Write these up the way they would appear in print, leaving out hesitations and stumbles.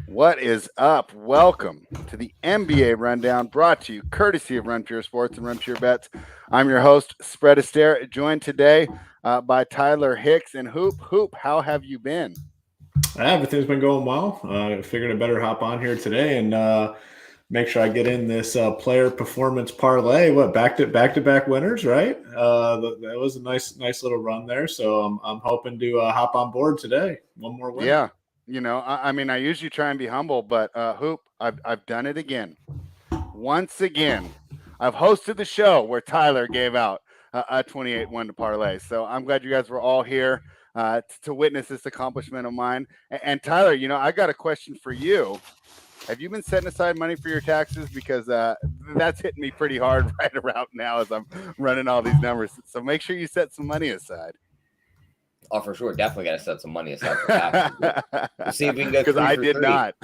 What is up? Welcome to the NBA Rundown, brought to you courtesy of Run Pure Sports and Run Pure Bets. I'm your host, Astaire, joined today by Tyler Hicks and Hoop. Hoop, how have you been? Everything's been going well. I figured I better hop on here today and make sure I get in this player performance parlay. What back-to-back winners, right? That was a nice little run there. So I'm hoping to hop on board today. One more win. Yeah, I usually try and be humble, but Hoop, I've done it again. Once again, I've hosted the show where Tyler gave out a 28-1 to parlay. So I'm glad you guys were all here to witness this accomplishment of mine. And Tyler, I got a question for you. Have you been setting aside money for your taxes? Because that's hitting me pretty hard right around now as I'm running all these numbers. So make sure you set some money aside. Oh, for sure. Definitely got to set some money aside for taxes. We'll see if we can go Because I did three. not.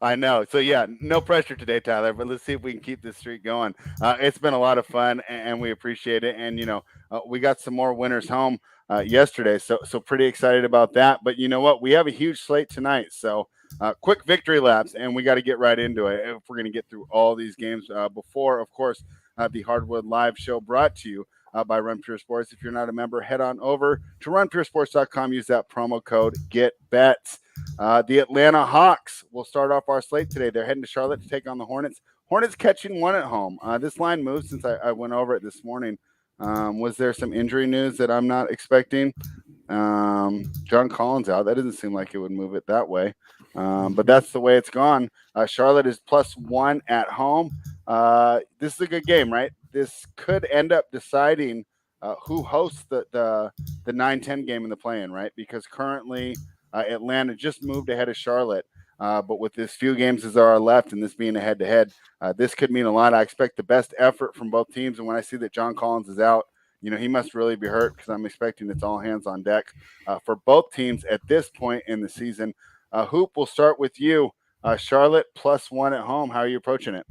I know. So, yeah, no pressure today, Tyler, but let's see if we can keep this streak going. It's been a lot of fun, and we appreciate it. And, we got some more winners home yesterday, so pretty excited about that. But you know what? We have a huge slate tonight. So, quick victory laps, and we got to get right into it if we're going to get through all these games before, of course, the Hardwood Live show brought to you by Run Pure Sports. If you're not a member, head on over to runpuresports.com. Use that promo code GETBETS. The Atlanta Hawks will start off our slate today. They're heading to Charlotte to take on the Hornets. Hornets catching one at home. This line moved since I went over it this morning. Was there some injury news that I'm not expecting? John Collins out. That doesn't seem like it would move it that way. But that's the way it's gone. Charlotte is +1 at home. This is a good game, right? This could end up deciding who hosts the 9-10 game in the play-in, right? Because currently Atlanta just moved ahead of Charlotte. But with as few games as there are left and this being a head-to-head, this could mean a lot. I expect the best effort from both teams. And when I see that John Collins is out, he must really be hurt because I'm expecting it's all hands on deck for both teams at this point in the season. Hoop, we'll start with you. Charlotte +1 at home. How are you approaching it?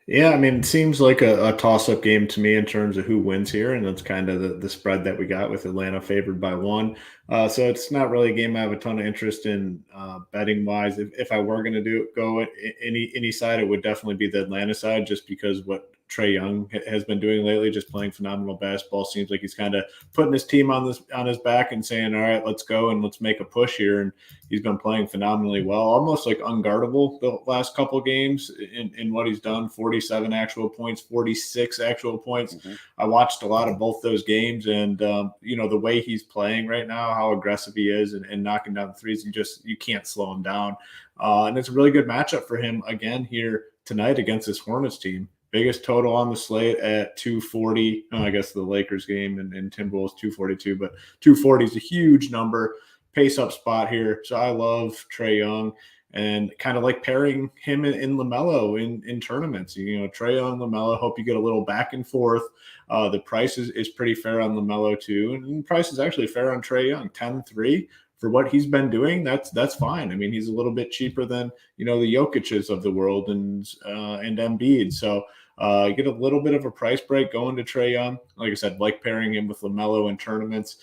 Yeah, I mean, it seems like a toss-up game to me in terms of who wins here, and that's kind of the spread that we got with Atlanta favored by 1. So it's not really a game I have a ton of interest in betting-wise. If I were going to go any side, it would definitely be the Atlanta side, just because what Trae Young has been doing lately, just playing phenomenal basketball. Seems like he's kind of putting his team on his back and saying, all right, let's go and let's make a push here. And he's been playing phenomenally well, almost like unguardable the last couple games in what he's done. 47 actual points, 46 actual points. Mm-hmm. I watched a lot of both those games, and the way he's playing right now, how aggressive he is and knocking down threes, you can't slow him down. And it's a really good matchup for him again here tonight against this Hornets team. Biggest total on the slate at 240. I guess the Lakers game and Timberwolves 242, but 240 is a huge number. Pace up spot here. So I love Trae Young and kind of like pairing him in LaMelo in tournaments. Trae Young, LaMelo, hope you get a little back and forth. The price is pretty fair on LaMelo too. And the price is actually fair on Trae Young, 10-3. For what he's been doing, that's fine. I mean, he's a little bit cheaper than, the Jokic's of the world and Embiid. So you get a little bit of a price break going to Trae Young. Like I said, like pairing him with LaMelo in tournaments.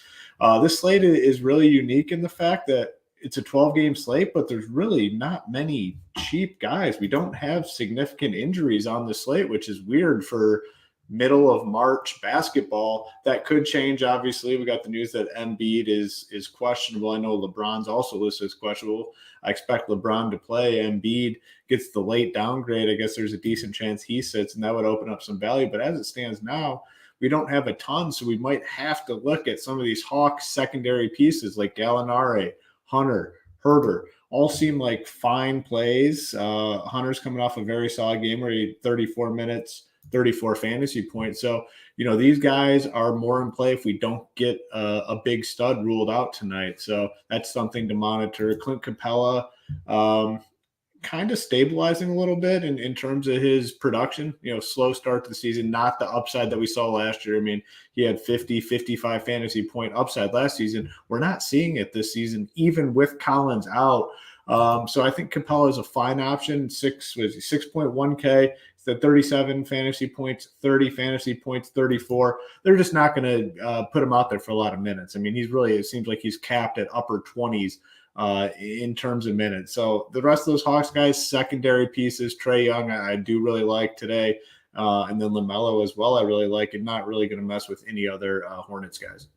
This slate is really unique in the fact that it's a 12-game slate, but there's really not many cheap guys. We don't have significant injuries on the slate, which is weird for middle of March basketball. That could change. Obviously, we got the news that Embiid is questionable. I know LeBron's also listed as questionable. I expect LeBron to play. Embiid gets the late downgrade. I guess there's a decent chance he sits, and that would open up some value. But as it stands now, we don't have a ton, so we might have to look at some of these Hawks secondary pieces like Gallinari, Hunter, Herter. All seem like fine plays. Hunter's coming off a very solid game where he 34 minutes, 34 fantasy points. So, these guys are more in play if we don't get a big stud ruled out tonight. So that's something to monitor. Clint Capella, kind of stabilizing a little bit in terms of his production. Slow start to the season, not the upside that we saw last year. I mean, he had 50, 55 fantasy point upside last season. We're not seeing it this season, even with Collins out. So I think Capella is a fine option. 6.1K. The 37 fantasy points, 30 fantasy points, 34. They're just not going to put him out there for a lot of minutes. I mean, it seems like he's capped at upper 20s in terms of minutes. So the rest of those Hawks guys, secondary pieces, Trae Young, I do really like today. And then LaMelo as well, I really like, and not really going to mess with any other Hornets guys.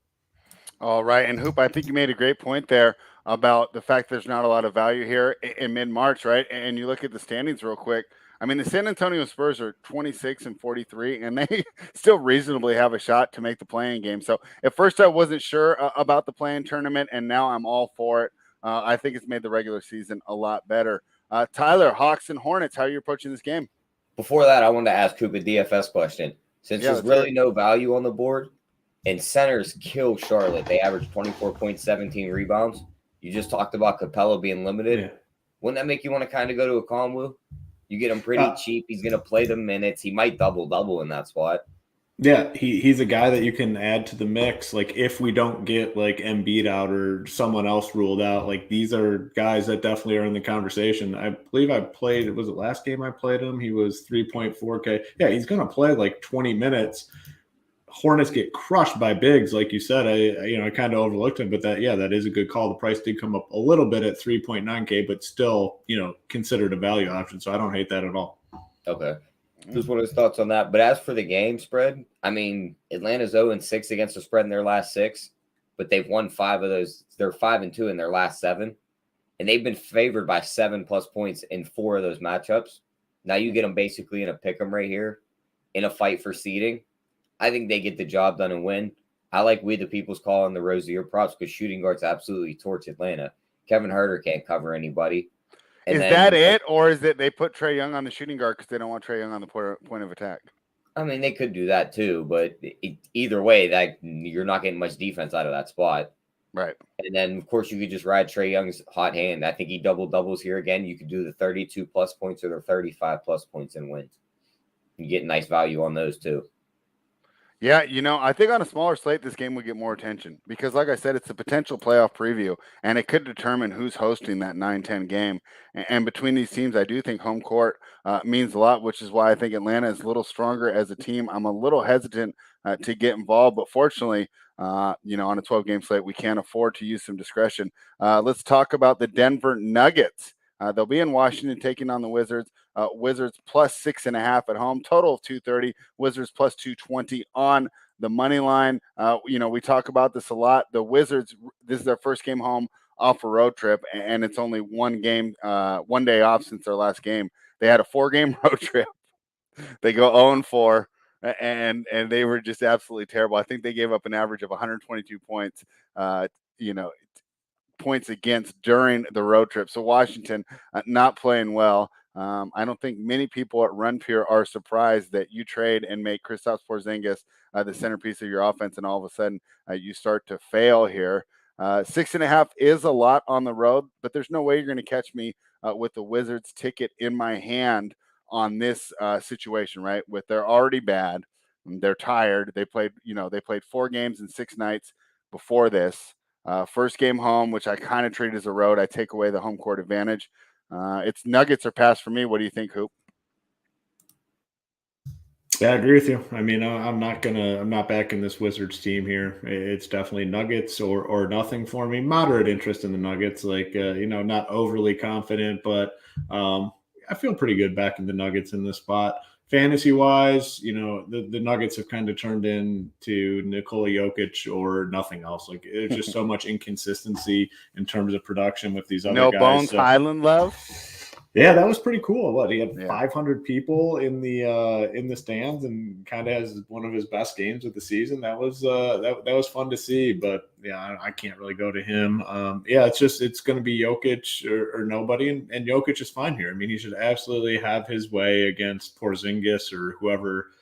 All right. And Hoop, I think you made a great point there about the fact there's not a lot of value here in mid-March, right? And you look at the standings real quick. I mean, the San Antonio Spurs are 26 and 43, and they still reasonably have a shot to make the play-in game. So at first I wasn't sure about the play-in tournament, and now I'm all for it. I think it's made the regular season a lot better. Tyler, Hawks and Hornets, how are you approaching this game? Before that, I wanted to ask Coop a DFS question. Since there's really no value on the board, and centers kill Charlotte, they average 24 points, 17 rebounds. You just talked about Capella being limited. Yeah. Wouldn't that make you want to kind of go to a Conwu? You get him pretty cheap. He's going to play the minutes. He might double in that spot. Yeah, he's a guy that you can add to the mix. Like if we don't get like Embiid out or someone else ruled out, like these are guys that definitely are in the conversation. I believe I played, was it last game I played him? He was 3.4K. Yeah, he's going to play like 20 minutes. Hornets get crushed by bigs, like you said. I kind of overlooked him, but that is a good call. The price did come up a little bit at 3.9K, but still, considered a value option. So I don't hate that at all. Okay. Just one of his thoughts on that. But as for the game spread, I mean, Atlanta's 0-6 against the spread in their last 6, but they've won 5 of those. They're 5-2 in their last 7, and they've been favored by 7+ points in 4 of those matchups. Now you get them basically in a pick 'em right here, in a fight for seeding. I think they get the job done and win. I like We the People's call on the Rozier props because shooting guards absolutely torch Atlanta. Kevin Huerter can't cover anybody. And that it, or is it they put Trae Young on the shooting guard because they don't want Trae Young on the point of attack? I mean, they could do that too, but either way, that you're not getting much defense out of that spot. Right. And then, of course, you could just ride Trae Young's hot hand. I think he doubles here again. You could do the 32+ points or the 35+ points and wins. You get nice value on those too. Yeah, I think on a smaller slate, this game would get more attention because, like I said, it's a potential playoff preview, and it could determine who's hosting that 9-10 game. And between these teams, I do think home court means a lot, which is why I think Atlanta is a little stronger as a team. I'm a little hesitant to get involved, but fortunately, on a 12-game slate, we can't afford to use some discretion. Let's talk about the Denver Nuggets. They'll be in Washington taking on the Wizards. Wizards plus 6.5 at home, total of 230. Wizards plus 220 on the money line. We talk about this a lot. The Wizards, this is their first game home off a road trip, and it's only one day off since their last game. They had a 4-game road trip. They go 0-4, and they were just absolutely terrible. I think they gave up an average of 122 points. Points against during the road trip. So Washington not playing well. I don't think many people at Run Pure are surprised that you trade and make Kristaps Porzingis the centerpiece of your offense, and all of a sudden you start to fail here. 6.5 is a lot on the road, but there's no way you're going to catch me with the Wizards ticket in my hand on this situation, right? They're already bad. They're tired. They played 4 games in 6 nights before this. First game home, which I kind of treat as a road. I take away the home court advantage. It's Nuggets or pass for me. What do you think, Hoop? Yeah, I agree with you. I mean, I'm not backing this Wizards team here. It's definitely Nuggets or nothing for me. Moderate interest in the Nuggets, not overly confident, but I feel pretty good backing the Nuggets in this spot. Fantasy wise, the Nuggets have kind of turned into Nikola Jokic or nothing else. Like there's just so much inconsistency in terms of production with these other guys. No Bones Highland love. Yeah, that was pretty cool. What, he had 500 people in the stands and kind of has one of his best games of the season. That was that was fun to see. But yeah, I can't really go to him. It's going to be Jokic or nobody, and Jokic is fine here. I mean, he should absolutely have his way against Porzingis or whoever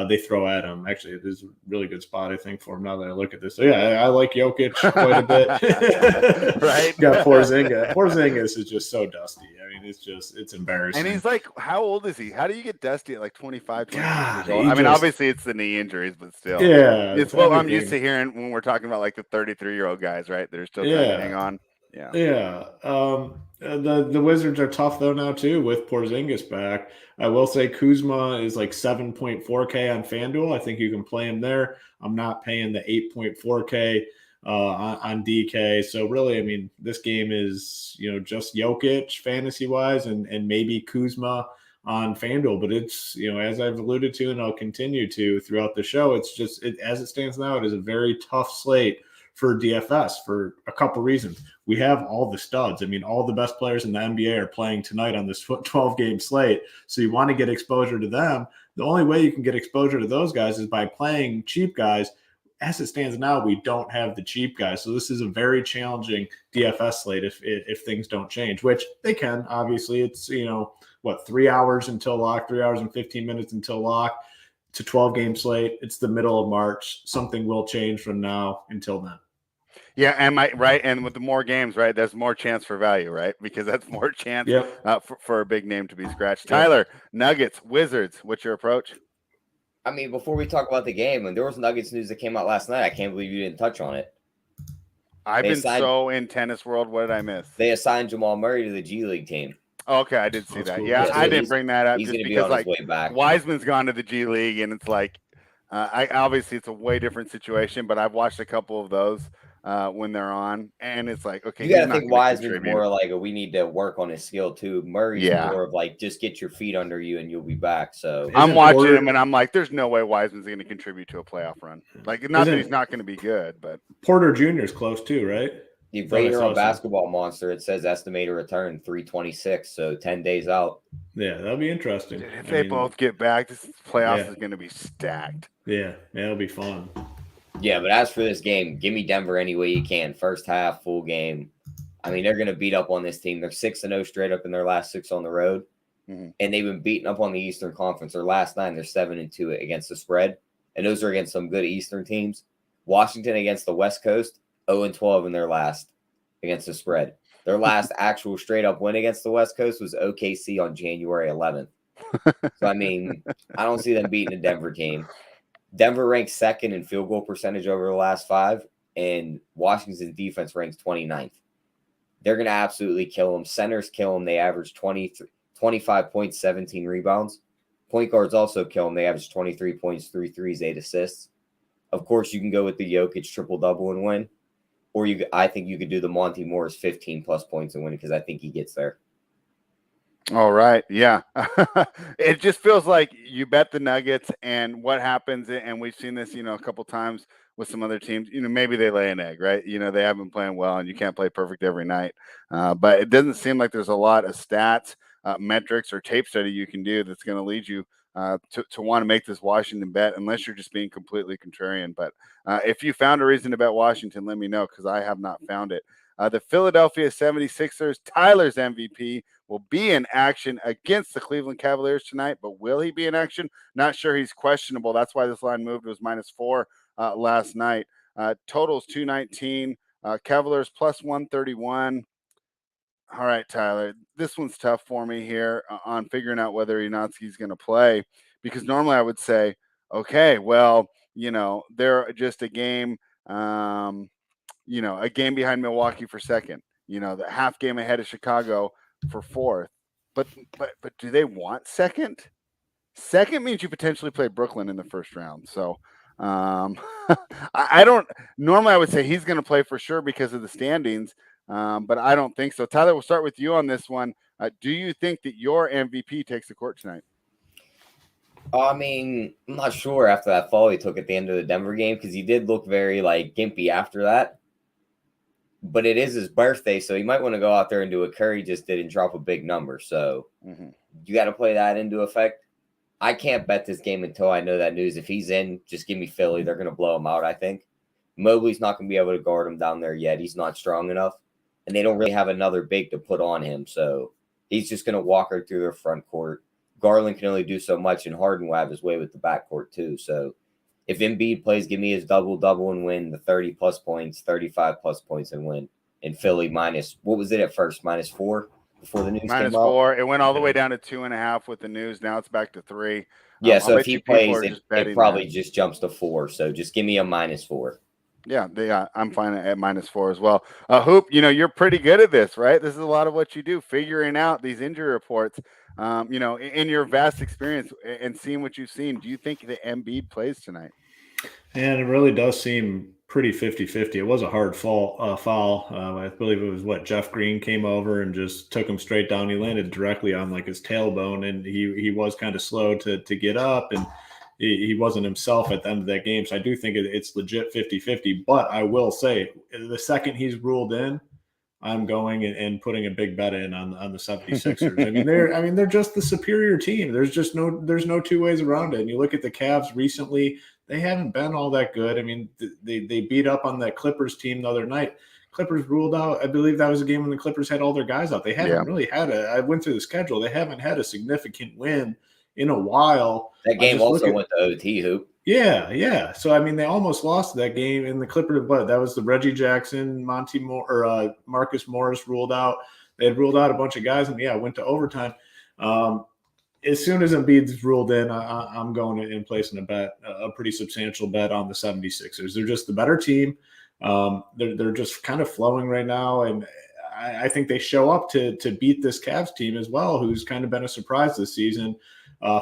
they throw at him. Actually, it is a really good spot, I think, for him now that I look at this. So yeah, I like Jokic quite a bit. Right? Got Porzingis. Porzingis is just so dusty. I mean, it's embarrassing. And he's like, how old is he? How do you get dusty at like 25, 26 years old? I mean, obviously it's the knee injuries, but still. Yeah. It's what I'm used to hearing when we're talking about like the 33-year-old guys, right? They're still trying to hang on. Yeah. Yeah. The Wizards are tough though now too with Porzingis back. I will say Kuzma is like 7.4K on FanDuel. I think you can play him there. I'm not paying the 8.4K on DK. So really, I mean, this game is, just Jokic fantasy wise and maybe Kuzma on FanDuel, but it's, as I've alluded to, and I'll continue to throughout the show, it's just, as it stands now, it is a very tough slate for DFS for a couple reasons. We have all the studs. I mean, all the best players in the NBA are playing tonight on this 12-game slate. So you want to get exposure to them. The only way you can get exposure to those guys is by playing cheap guys. As it stands now, we don't have the cheap guys. So this is a very challenging DFS slate if things don't change, which they can. Obviously, it's, 3 hours until lock, 3 hours and 15 minutes until lock. It's a 12-game slate. It's the middle of March. Something will change from now until then. Yeah, right? And with the more games, right, there's more chance for value, right? Because that's more chance for a big name to be scratched. Tyler, Nuggets, Wizards, what's your approach? I mean, before we talk about the game, when there was Nuggets news that came out last night, I can't believe you didn't touch on it. I've been so in tennis world. What did I miss? They assigned Jamal Murray to the G League team. Okay, I did see that. Cool. Yeah, I didn't bring that up just because be on his way back. Wiseman's gone to the G League, and it's like, obviously it's a way different situation. But I've watched a couple of those when they're on, and it's like, okay, you got to think Wiseman's more like we need to work on his skill too. Murray's more of like just get your feet under you and you'll be back. So I'm watching him, and I'm like, there's no way Wiseman's going to contribute to a playoff run. Like, not that he's not going to be good, but Porter Jr. is close too, right? The Raider on Basketball Monster, it says estimated return 326, so 10 days out. Yeah, that'll be interesting. Dude, if they both get back, this playoffs is going to be stacked. Yeah, it'll be fun. Yeah, but as for this game, give me Denver any way you can. First half, full game. I mean, they're going to beat up on this team. They're 6-0 straight up in their last 6 on the road, and they've been beaten up on the Eastern Conference. Their last 9, they're 7-2 against the spread, and those are against some good Eastern teams. Washington against the West Coast, 0-12 in their last against the spread. Their last actual straight-up win against the West Coast was OKC on January 11th. So, I mean, I don't see them beating a Denver team. Denver ranks second in field goal percentage over the last 5, and Washington's defense ranks 29th. They're going to absolutely kill them. Centers kill them. They average 25 points, 17 rebounds. Point guards also kill them. They average 23 points, 3 threes, 8 assists. Of course, you can go with the Jokic triple-double and win. Or I think you could do the Monty Morris 15-plus points and win because I think he gets there. All right. Yeah. It just feels like you bet the Nuggets and what happens. And we've seen this, a couple times with some other teams. Maybe they lay an egg, right? They haven't been playing well and you can't play perfect every night. But it doesn't seem like there's a lot of stats, metrics, or tape study you can do that's going to lead you to want to make this Washington bet unless you're just being completely contrarian. But if you found a reason to bet Washington, let me know because I have not found it. The Philadelphia 76ers, Tyler's MVP, will be in action against the Cleveland Cavaliers tonight, but will he be in action? Not sure. He's questionable. That's why this line moved. It was -4 last night. Totals 219. Cavaliers plus 131. All right, Tyler, this one's tough for me here on figuring out whether Inotsky's going to play because normally I would say, okay, well, they're just a game, a game behind Milwaukee for second, the half game ahead of Chicago for fourth. But do they want second? Second means you potentially play Brooklyn in the first round. So I don't normally I would say he's going to play for sure because of the standings. But I don't think so. Tyler, we'll start with you on this one. Do you think that your MVP takes the court tonight? I mean, I'm not sure after that fall he took at the end of the Denver game because he did look very gimpy after that. But it is his birthday, so he might want to go out there and do what Curry just did and drop a big number. So you got to play that into effect. I can't bet this game until I know that news. If he's in, just give me Philly. They're going to blow him out, I think. Mobley's not going to be able to guard him down there yet. He's not strong enough. And they don't really have another big to put on him. So he's just going to walk her through their front court. Garland can only do so much, and Harden will have his way with the backcourt too. So if Embiid plays, give me his double-double and win the 30-plus points, 35-plus points and win. And Philly what was it at first, -4 before the news came out? -4. It went all the way down to 2.5 with the news. Now it's back to 3. Yeah, so if he plays, it probably just jumps to 4. So just give me a -4. Yeah, I'm fine at -4 as well. Hoop, you're pretty good at this, right? This is a lot of what you do, figuring out these injury reports. In your vast experience and seeing what you've seen, do you think the Embiid plays tonight? And it really does seem pretty 50-50. It was a hard foul. I believe it was Jeff Green came over and just took him straight down. He landed directly on like his tailbone, and he was kind of slow to get up, and he wasn't himself at the end of that game. So I do think it's legit 50-50. But I will say, the second he's ruled in, I'm going and putting a big bet in on the 76ers. I mean they're just the superior team. There's no two ways around it. And you look at the Cavs recently, they haven't been all that good. I mean, they beat up on that Clippers team the other night. Clippers ruled out. I believe that was a game when the Clippers had all their guys out. They haven't really had I went through the schedule. They haven't had a significant win in a while. That game also went to OT, Hoop. Yeah. So, I mean, they almost lost that game in the Clippers, but that was the Reggie Jackson, Monty Moore, or Marcus Morris ruled out. They had ruled out a bunch of guys, and went to overtime. As soon as Embiid's ruled in, I'm going and placing a bet, a pretty substantial bet on the 76ers. They're just the better team. They're just kind of flowing right now, and I think they show up to beat this Cavs team as well, who's kind of been a surprise this season.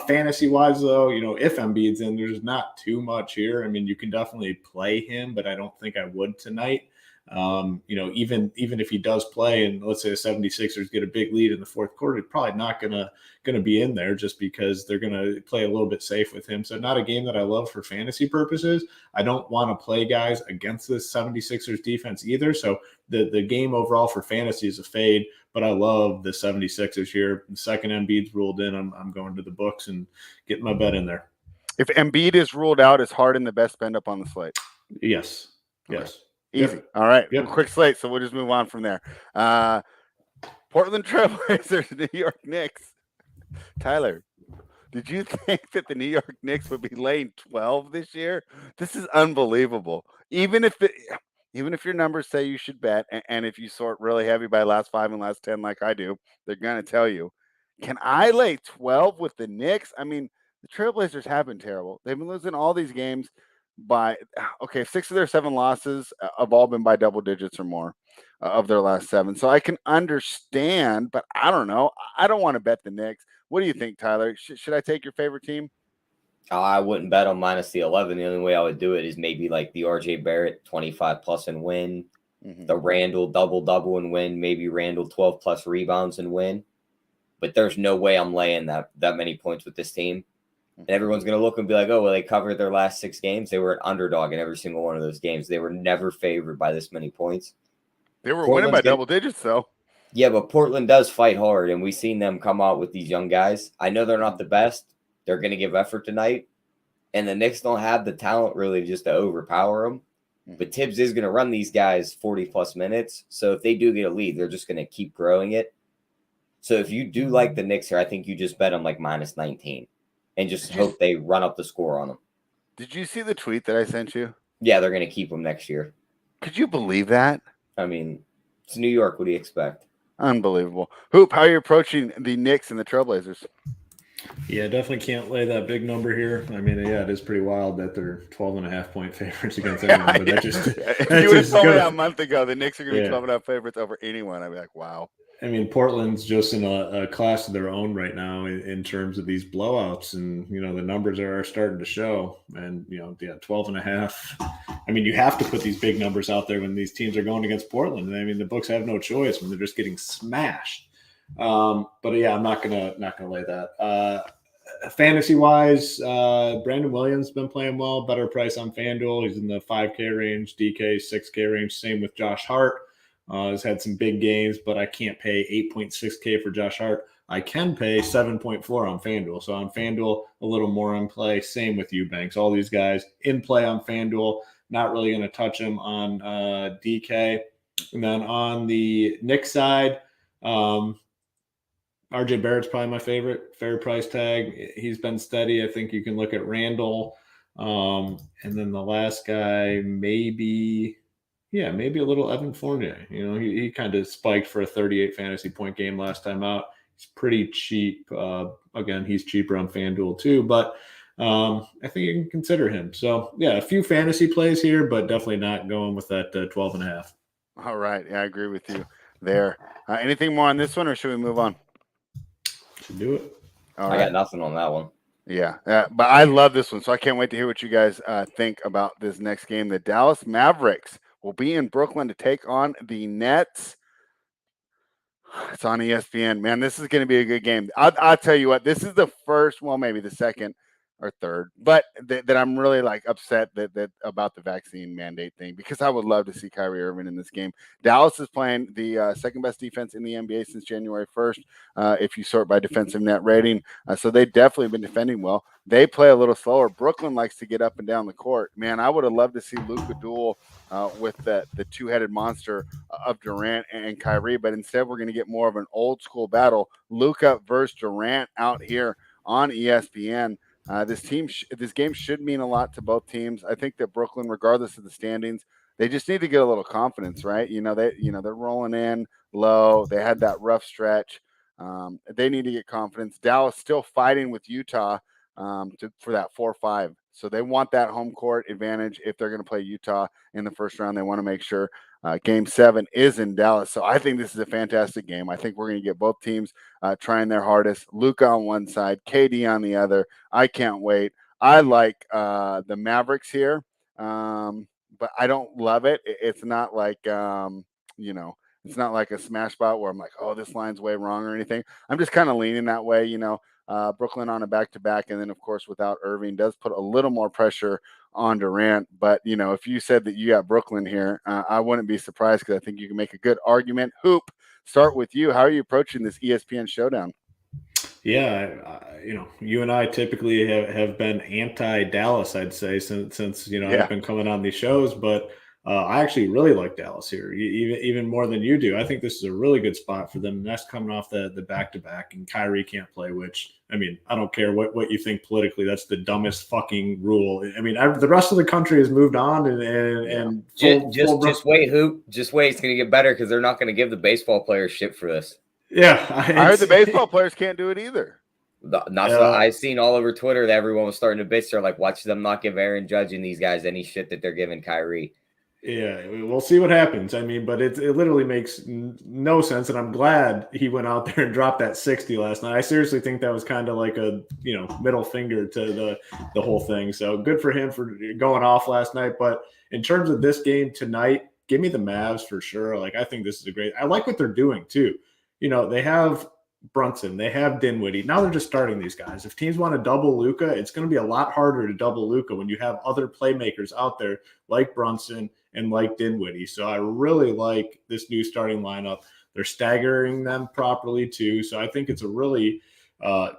Fantasy-wise, though, if Embiid's in, there's not too much here. I mean, you can definitely play him, but I don't think I would tonight. Even if he does play and let's say the 76ers get a big lead in the fourth quarter, he's probably not gonna be in there just because they're gonna play a little bit safe with him. So not a game that I love for fantasy purposes. I don't want to play guys against this 76ers defense either. So the game overall for fantasy is a fade, but I love the 76ers here. The second Embiid's ruled in, I'm going to the books and getting my bet in there. If Embiid is ruled out, is Harden the best spend up on the slate? Yes. Okay. Yes. Easy. Yep. All right. Yep. Quick slate. So we'll just move on from there. Portland Trailblazers, New York Knicks. Tyler, did you think that the New York Knicks would be laying 12 this year? This is unbelievable. Even if your numbers say you should bet, and if you sort really heavy by last 5 and last 10 like I do, they're going to tell you. Can I lay 12 with the Knicks? I mean, the Trailblazers have been terrible. They've been losing all these games by 6 of their 7 losses have all been by double digits or more of their last 7. So I can understand, but I don't know. I don't want to bet the Knicks. What do you think, Tyler? Should I take your favorite team? I wouldn't bet on minus the 11. The only way I would do it is maybe like the RJ Barrett 25 plus and win, the Randall double and win, maybe Randall 12 plus rebounds and win. But there's no way I'm laying that many points with this team. And everyone's going to look and be like, oh, well, they covered their last 6 games. They were an underdog in every single one of those games. They were never favored by this many points. They were winning by double digits, though. Yeah, but Portland does fight hard, and we've seen them come out with these young guys. I know they're not the best. They're going to give effort tonight. And the Knicks don't have the talent really just to overpower them. But Tibbs is going to run these guys 40-plus minutes. So if they do get a lead, they're just going to keep growing it. So if you do like the Knicks here, I think you just bet them like minus 19. And just hope they run up the score on them. Did you see the tweet that I sent you? Yeah, they're going to keep them next year. Could you believe that? I mean, it's New York. What do you expect? Unbelievable. Hoop, how are you approaching the Knicks and the Trailblazers? Yeah, definitely can't lay that big number here. I mean, it is pretty wild that they're 12.5-point favorites against anyone. But if you would have told me a month ago the Knicks are going to be 12.5 favorites over anyone, I'd be like, wow. I mean, Portland's just in a class of their own right now in terms of these blowouts, and the numbers are starting to show. And 12.5. I mean, you have to put these big numbers out there when these teams are going against Portland. I mean, the books have no choice when they're just getting smashed. But yeah, I'm not gonna lay that. Fantasy wise, Brandon Williams has been playing well. Better price on FanDuel. He's in the 5K range, DK 6K range. Same with Josh Hart. Has had some big games, but I can't pay 8.6K for Josh Hart. I can pay 7.4 on FanDuel. So on FanDuel, a little more in play. Same with Eubanks. All these guys in play on FanDuel. Not really going to touch them on DK. And then on the Knicks side, RJ Barrett's probably my favorite. Fair price tag. He's been steady. I think you can look at Randall. And then the last guy, maybe a little Evan Fournier. He kind of spiked for a 38 fantasy point game last time out. He's pretty cheap. Again, he's cheaper on FanDuel too, but I think you can consider him. So yeah, a few fantasy plays here, but definitely not going with that 12.5. All right. Yeah, I agree with you there. Anything more on this one, or should we move on? Should do it. I got nothing on that one. Yeah, but I love this one, so I can't wait to hear what you guys think about this next game. The Dallas Mavericks will be in Brooklyn to take on the Nets. It's on ESPN, man. This is going to be a good game. I'll tell you what. This is the first, well, maybe the second or third, but that I'm really like upset that about the vaccine mandate thing, because I would love to see Kyrie Irving in this game. Dallas is playing the second best defense in the NBA since January 1st, if you sort by defensive net rating. So they definitely been defending well. They play a little slower. Brooklyn likes to get up and down the court. Man, I would have loved to see Luka duel with the two-headed monster of Durant and Kyrie, but instead we're going to get more of an old school battle. Luka versus Durant out here on ESPN. This game should mean a lot to both teams. I think that Brooklyn, regardless of the standings, they just need to get a little confidence, right? They're rolling in low. They had that rough stretch. They need to get confidence. Dallas still fighting with Utah for that 4-5. So they want that home court advantage if they're going to play Utah in the first round. They want to make sure Game 7 is in Dallas. So I think this is a fantastic game. I think we're going to get both teams trying their hardest. Luka on one side, KD on the other. I can't wait. I like the Mavericks here, but I don't love it. It's not like, it's not like a smash spot where I'm like, oh, this line's way wrong or anything. I'm just kind of leaning that way, Brooklyn on a back-to-back, and then, of course, without Irving, does put a little more pressure on Durant. But, if you said that you got Brooklyn here, I wouldn't be surprised, because I think you can make a good argument. Hoop, start with you. How are you approaching this ESPN showdown? Yeah, you and I typically have been anti-Dallas, I'd say, since I've been coming on these shows, but I actually really like Dallas here, even more than you do. I think this is a really good spot for them. And that's coming off the back-to-back, and Kyrie can't play, which, I mean, I don't care what you think politically. That's the dumbest fucking rule. I mean, the rest of the country has moved on, and just wait, Hoop. Just wait. It's going to get better, because they're not going to give the baseball players shit for this. Yeah. I heard the baseball players can't do it either. I've seen all over Twitter that everyone was starting to bitch. They're like, watch them not give Aaron Judge and these guys any shit that they're giving Kyrie. Yeah, we'll see what happens. I mean, but it literally makes no sense, and I'm glad he went out there and dropped that 60 last night. I seriously think that was kind of like a middle finger to the whole thing. So good for him for going off last night. But in terms of this game tonight, give me the Mavs for sure. Like, I think this is I like what they're doing too. They have Brunson, they have Dinwiddie. Now they're just starting these guys. If teams want to double Luka, it's going to be a lot harder to double Luka when you have other playmakers out there like Brunson and like Dinwiddie. So I really like this new starting lineup. They're staggering them properly too. So I think it's a really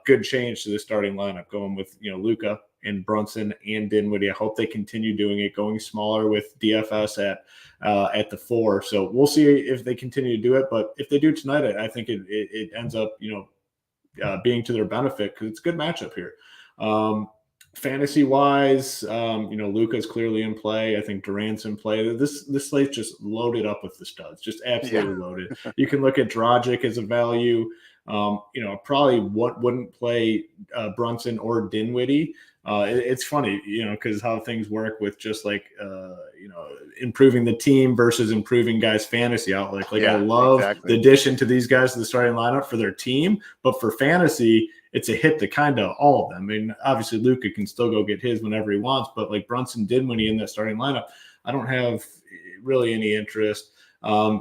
good change to the starting lineup, going with Luka and Brunson and Dinwiddie. I hope they continue doing it, going smaller with DFS at the 4. So we'll see if they continue to do it. But if they do tonight, I think it ends up being to their benefit, because it's a good matchup here. Fantasy wise, Luka's clearly in play. I think Durant's in play. This slate's just loaded up with the studs, just absolutely loaded. You can look at Dragic as a value. Probably wouldn't play Brunson or Dinwiddie. It's funny, because how things work with just like, improving the team versus improving guys' fantasy outlook. I love the addition to these guys to the starting lineup for their team, but for fantasy, it's a hit to kind of all of them. I mean, obviously Luka can still go get his whenever he wants, but like Brunson, Dinwiddie in that starting lineup, I don't have really any interest.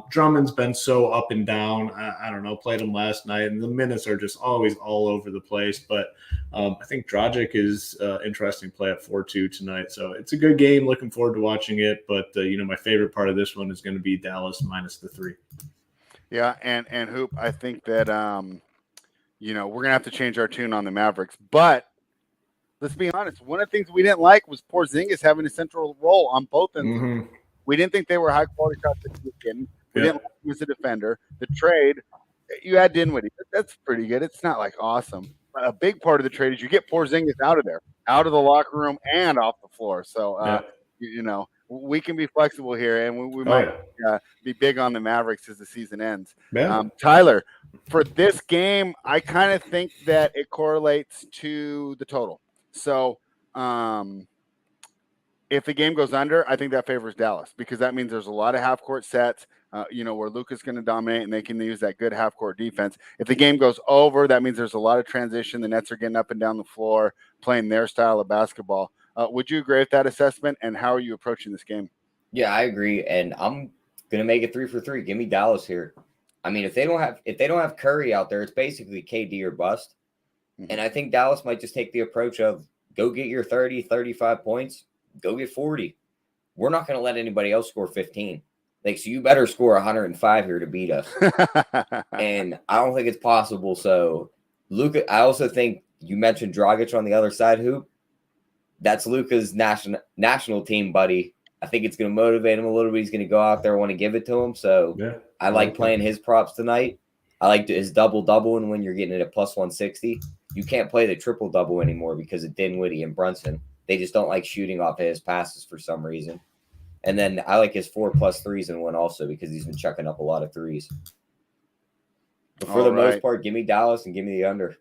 Drummond's been so up and down. I don't know, played him last night, and the minutes are just always all over the place. But I think Dragic is interesting play at 4-2 tonight. So it's a good game. Looking forward to watching it. But, my favorite part of this one is going to be Dallas minus the 3. Yeah, and Hoop, I think that, we're going to have to change our tune on the Mavericks. But let's be honest, one of the things we didn't like was Porzingis having a central role on both ends. Mm-hmm. We didn't think they were high-quality shots that he was getting. We didn't like him as a defender. The trade, you add Dinwiddie. That's pretty good. It's not like awesome. But a big part of the trade is you get Porzingis out of there, out of the locker room and off the floor. So, we can be flexible here, and we might be big on the Mavericks as the season ends. Yeah. Tyler, for this game, I kind of think that it correlates to the total. So, if the game goes under, I think that favors Dallas, because that means there's a lot of half-court sets. where Luka's going to dominate and they can use that good half-court defense. If the game goes over, that means there's a lot of transition. The Nets are getting up and down the floor, playing their style of basketball. Would you agree with that assessment, and how are you approaching this game? Yeah, I agree, and I'm going to make it 3 for 3. Give me Dallas here. I mean, if they don't have Curry out there, it's basically KD or bust. Mm-hmm. And I think Dallas might just take the approach of go get your 30, 35 points, go get 40. We're not going to let anybody else score 15. Like, so you better score 105 here to beat us. And I don't think it's possible. So, Luka, I also think you mentioned Dragic on the other side, Hoop. That's Luka's national team buddy. I think it's going to motivate him a little bit. He's going to go out there and want to give it to him. So, yeah, I like playing his props tonight. I like his double-double, and when you're getting it at plus 160, you can't play the triple-double anymore because of Dinwiddie and Brunson. They just don't like shooting off of his passes for some reason. And then I like his 4+ threes and 1 also because he's been chucking up a lot of threes. But for the most part, give me Dallas and give me the under.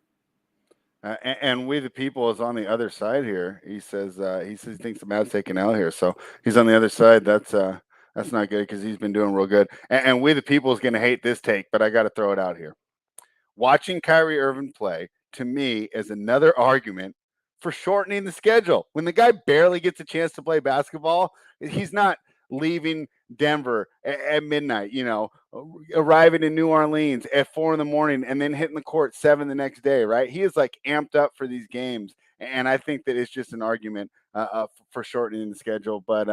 And We the People is on the other side here. He says he thinks the Mavs taking L here, so he's on the other side. That's not good because he's been doing real good. And We the People is going to hate this take, but I got to throw it out here. Watching Kyrie Irving play to me is another argument for shortening the schedule. When the guy barely gets a chance to play basketball, he's not leaving Denver at midnight, arriving in New Orleans at 4 a.m. and then hitting the court 7 the next day, right? He is like amped up for these games. And I think that it's just an argument for shortening the schedule. But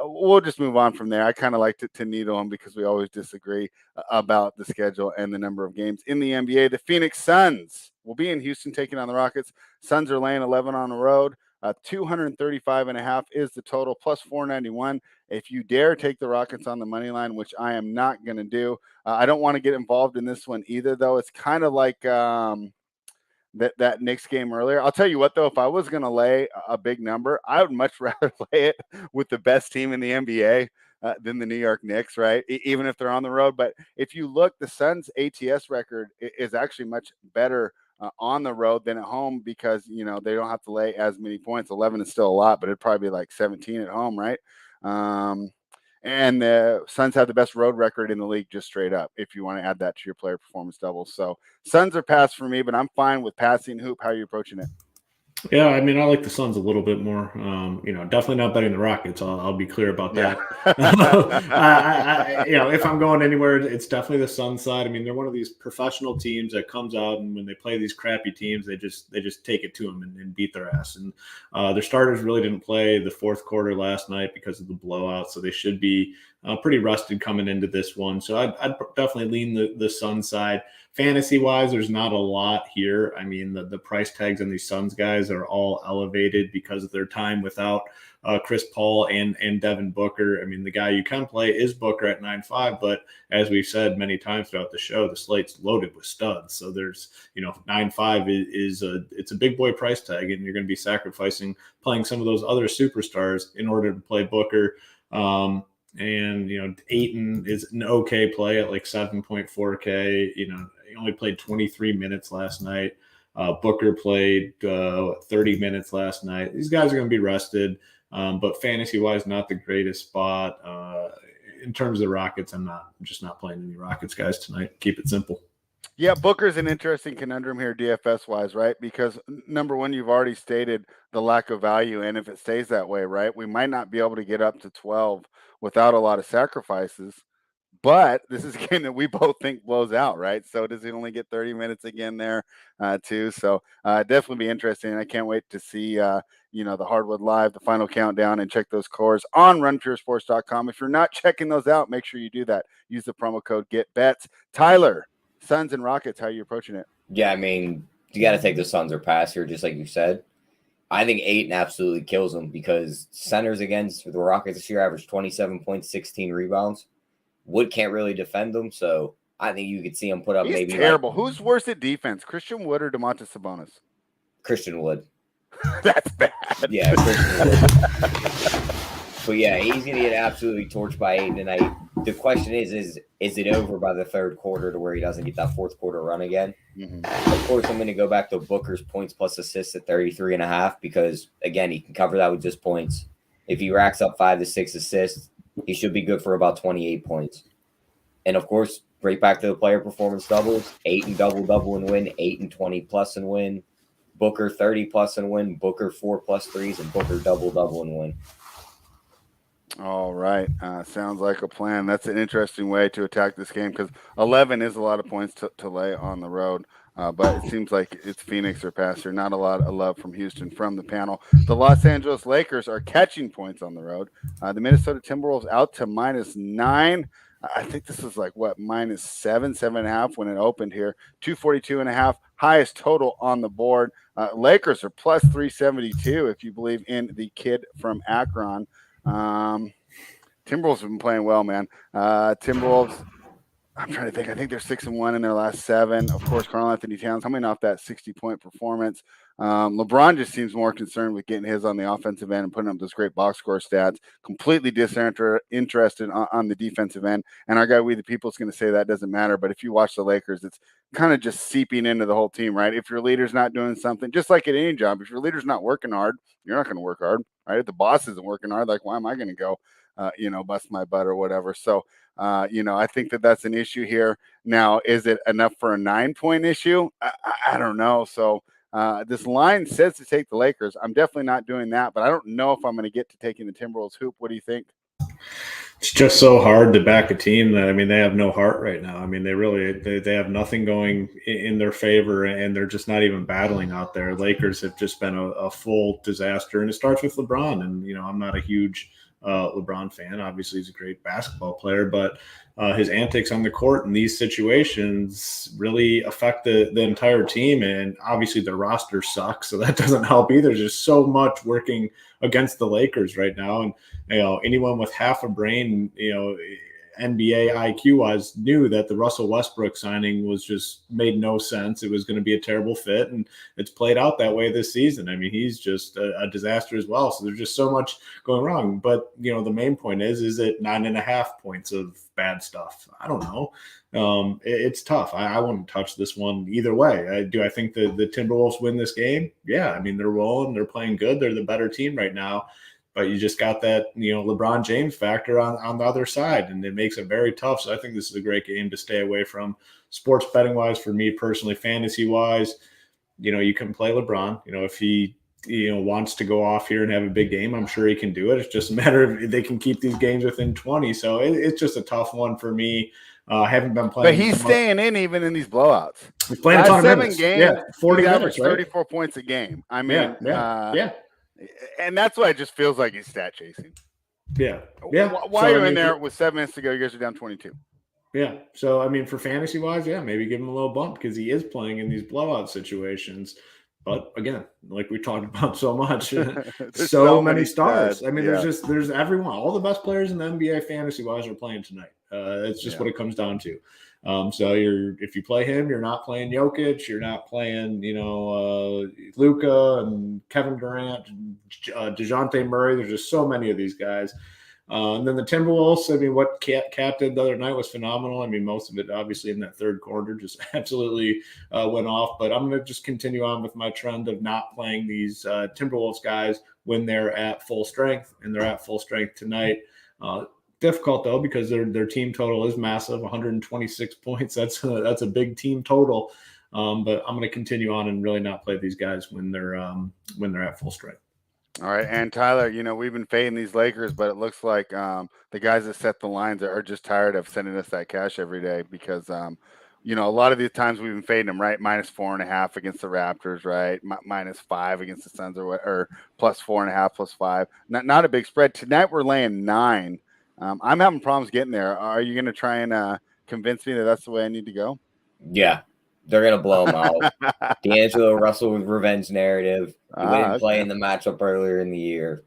we'll just move on from there. I kind of like to needle him because we always disagree about the schedule and the number of games. In the NBA, the Phoenix Suns will be in Houston taking on the Rockets. Suns are laying 11 on the road. 235.5 is the total, plus 491. If you dare take the Rockets on the money line, which I am not going to do. I don't want to get involved in this one either, though. It's kind of like that Knicks game earlier. I'll tell you what, though, if I was going to lay a big number, I would much rather lay it with the best team in the NBA than the New York Knicks, right? Even if they're on the road. But if you look, the Suns' ATS record is actually much better on the road than at home because, they don't have to lay as many points. 11 is still a lot, but it'd probably be like 17 at home, right? And the Suns have the best road record in the league just straight up if you want to add that to your player performance doubles. So Suns are pass for me, but I'm fine with passing. Hoop, how are you approaching it? Yeah, I mean, I like the Suns a little bit more. Definitely not betting the Rockets. I'll be clear about that. If I'm going anywhere, it's definitely the Suns side. I mean, they're one of these professional teams that comes out, and when they play these crappy teams, they just take it to them and beat their ass. And their starters really didn't play the fourth quarter last night because of the blowout, so they should be pretty rusted coming into this one. So I'd definitely lean the Suns side. Fantasy-wise, there's not a lot here. I mean, the price tags on these Suns guys are all elevated because of their time without Chris Paul and Devin Booker. I mean, the guy you can play is Booker at 9.5, but as we've said many times throughout the show, the slate's loaded with studs. So there's, 9.5 it's a big boy price tag, and you're going to be sacrificing playing some of those other superstars in order to play Booker. And Ayton is an okay play at like 7.4K. He only played 23 minutes last night. Booker played 30 minutes last night. These guys are going to be rested, but fantasy-wise, not the greatest spot. In terms of the Rockets, I'm just not playing any Rockets guys tonight. Keep it simple. Yeah, Booker's an interesting conundrum here DFS-wise, right? Because number one, you've already stated the lack of value, and if it stays that way, right, we might not be able to get up to 12 without a lot of sacrifices. But this is a game that we both think blows out, right? So does he only get 30 minutes again there, too? So definitely be interesting. I can't wait to see, the Hardwood Live, the final countdown, and check those scores on runpuresports.com. If you're not checking those out, make sure you do that. Use the promo code GetBets. Tyler, Suns and Rockets, how are you approaching it? Yeah, I mean, you got to take the Suns or pass here, just like you said. I think Ayton absolutely kills them because centers against the Rockets this year averaged 27 points, 16 rebounds. Wood can't really defend them, so I think you could see him put up He's maybe terrible. Who's worse at defense, Christian Wood or Domantas Sabonis? Christian Wood. That's bad. Yeah, Christian Wood. But yeah, he's going to get absolutely torched by Ayton tonight. The question is it over by the third quarter to where he doesn't get that fourth quarter run again? Mm-hmm. Of course, I'm going to go back to Booker's points plus assists at 33.5 because, again, he can cover that with just points. If he racks up 5 to 6 assists, he should be good for about 28 points. And of course, right back to the player performance doubles, 8 and double and win, 8 and 20 plus and win, Booker 30 plus and win, Booker 4 plus threes, and Booker double and win. All right. Sounds like a plan. That's an interesting way to attack this game because 11 is a lot of points to lay on the road. But it seems like it's Phoenix or Pastor. Not a lot of love from Houston from the panel. The Los Angeles Lakers are catching points on the road. The Minnesota Timberwolves out to -9. I think this is like what, -7.5 when it opened here. 242.5, highest total on the board. Lakers are plus 372 if you believe in the kid from Akron. Timberwolves have been playing well, man. Timberwolves, I'm trying to think. I think they're 6-1 in their last 7. Of course, Karl Anthony Towns coming off that 60-point performance. LeBron just seems more concerned with getting his on the offensive end and putting up those great box score stats. Completely disinterested on the defensive end. And our guy, We the People, is going to say that doesn't matter. But if you watch the Lakers, it's kind of just seeping into the whole team, right? If your leader's not doing something, just like at any job, if your leader's not working hard, you're not going to work hard, right? If the boss isn't working hard, like, why am I going to go, bust my butt or whatever? So, I think that's an issue here. Now, is it enough for a 9-point issue? I don't know. So this line says to take the Lakers. I'm definitely not doing that, but I don't know if I'm going to get to taking the Timberwolves. Hoop, what do you think? It's just so hard to back a team that, I mean, they have no heart right now. I mean, they have nothing going in their favor, and they're just not even battling out there. Lakers have just been a full disaster, and it starts with LeBron. And, I'm not a huge LeBron fan. Obviously, he's a great basketball player, but his antics on the court in these situations really affect the entire team. And obviously, the roster sucks, so that doesn't help either. There's just so much working against the Lakers right now, and anyone with half a brain, NBA IQ wise, knew that the Russell Westbrook signing was just made no sense. It was going to be a terrible fit, and it's played out that way this season. I mean, he's just a disaster as well. So there's just so much going wrong. But the main point is it 9.5 points of bad stuff? I don't know. It's tough. I wouldn't touch this one either way. Do I think the Timberwolves win this game? Yeah, I mean, they're rolling, they're playing good, they're the better team right now. But you just got that, LeBron James factor on the other side, and it makes it very tough. So I think this is a great game to stay away from. Sports betting wise, for me personally, fantasy wise, you can play LeBron. If he wants to go off here and have a big game, I'm sure he can do it. It's just a matter of they can keep these games within 20. So it's just a tough one for me. I haven't been playing. But he's staying in even in these blowouts. He's playing a ton of 7 minutes. games, 40 he's minutes, right? 34 points a game. I mean, yeah. And that's why it just feels like he's stat chasing. Yeah. Why are you in there with 7 minutes to go? You guys are down 22. Yeah. So, I mean, for fantasy wise, maybe give him a little bump because he is playing in these blowout situations. But again, like we talked about so much, so many stars. I mean, there's everyone, all the best players in the NBA fantasy wise are playing tonight. It's just what it comes down to. So if you play him, you're not playing Jokic, you're not playing, Luka and Kevin Durant, DeJounte Murray. There's just so many of these guys. And then the Timberwolves, I mean, what Cat did the other night was phenomenal. I mean, most of it obviously in that third quarter just absolutely went off. But I'm going to just continue on with my trend of not playing these Timberwolves guys when they're at full strength, and they're at full strength tonight. Difficult though, because their team total is massive, 126 points. That's a big team total. But I'm going to continue on and really not play these guys when they're at full strength. All right, and Tyler, we've been fading these Lakers, but it looks like the guys that set the lines are just tired of sending us that cash every day because a lot of these times we've been fading them, right? -4.5 against the Raptors, right? -5 against the Suns, or +4.5, +5. Not a big spread. Tonight we're laying 9. I'm having problems getting there. Are you going to try and convince me that that's the way I need to go? Yeah, they're going to blow them out. D'Angelo Russell with revenge narrative. He didn't play in the matchup earlier in the year.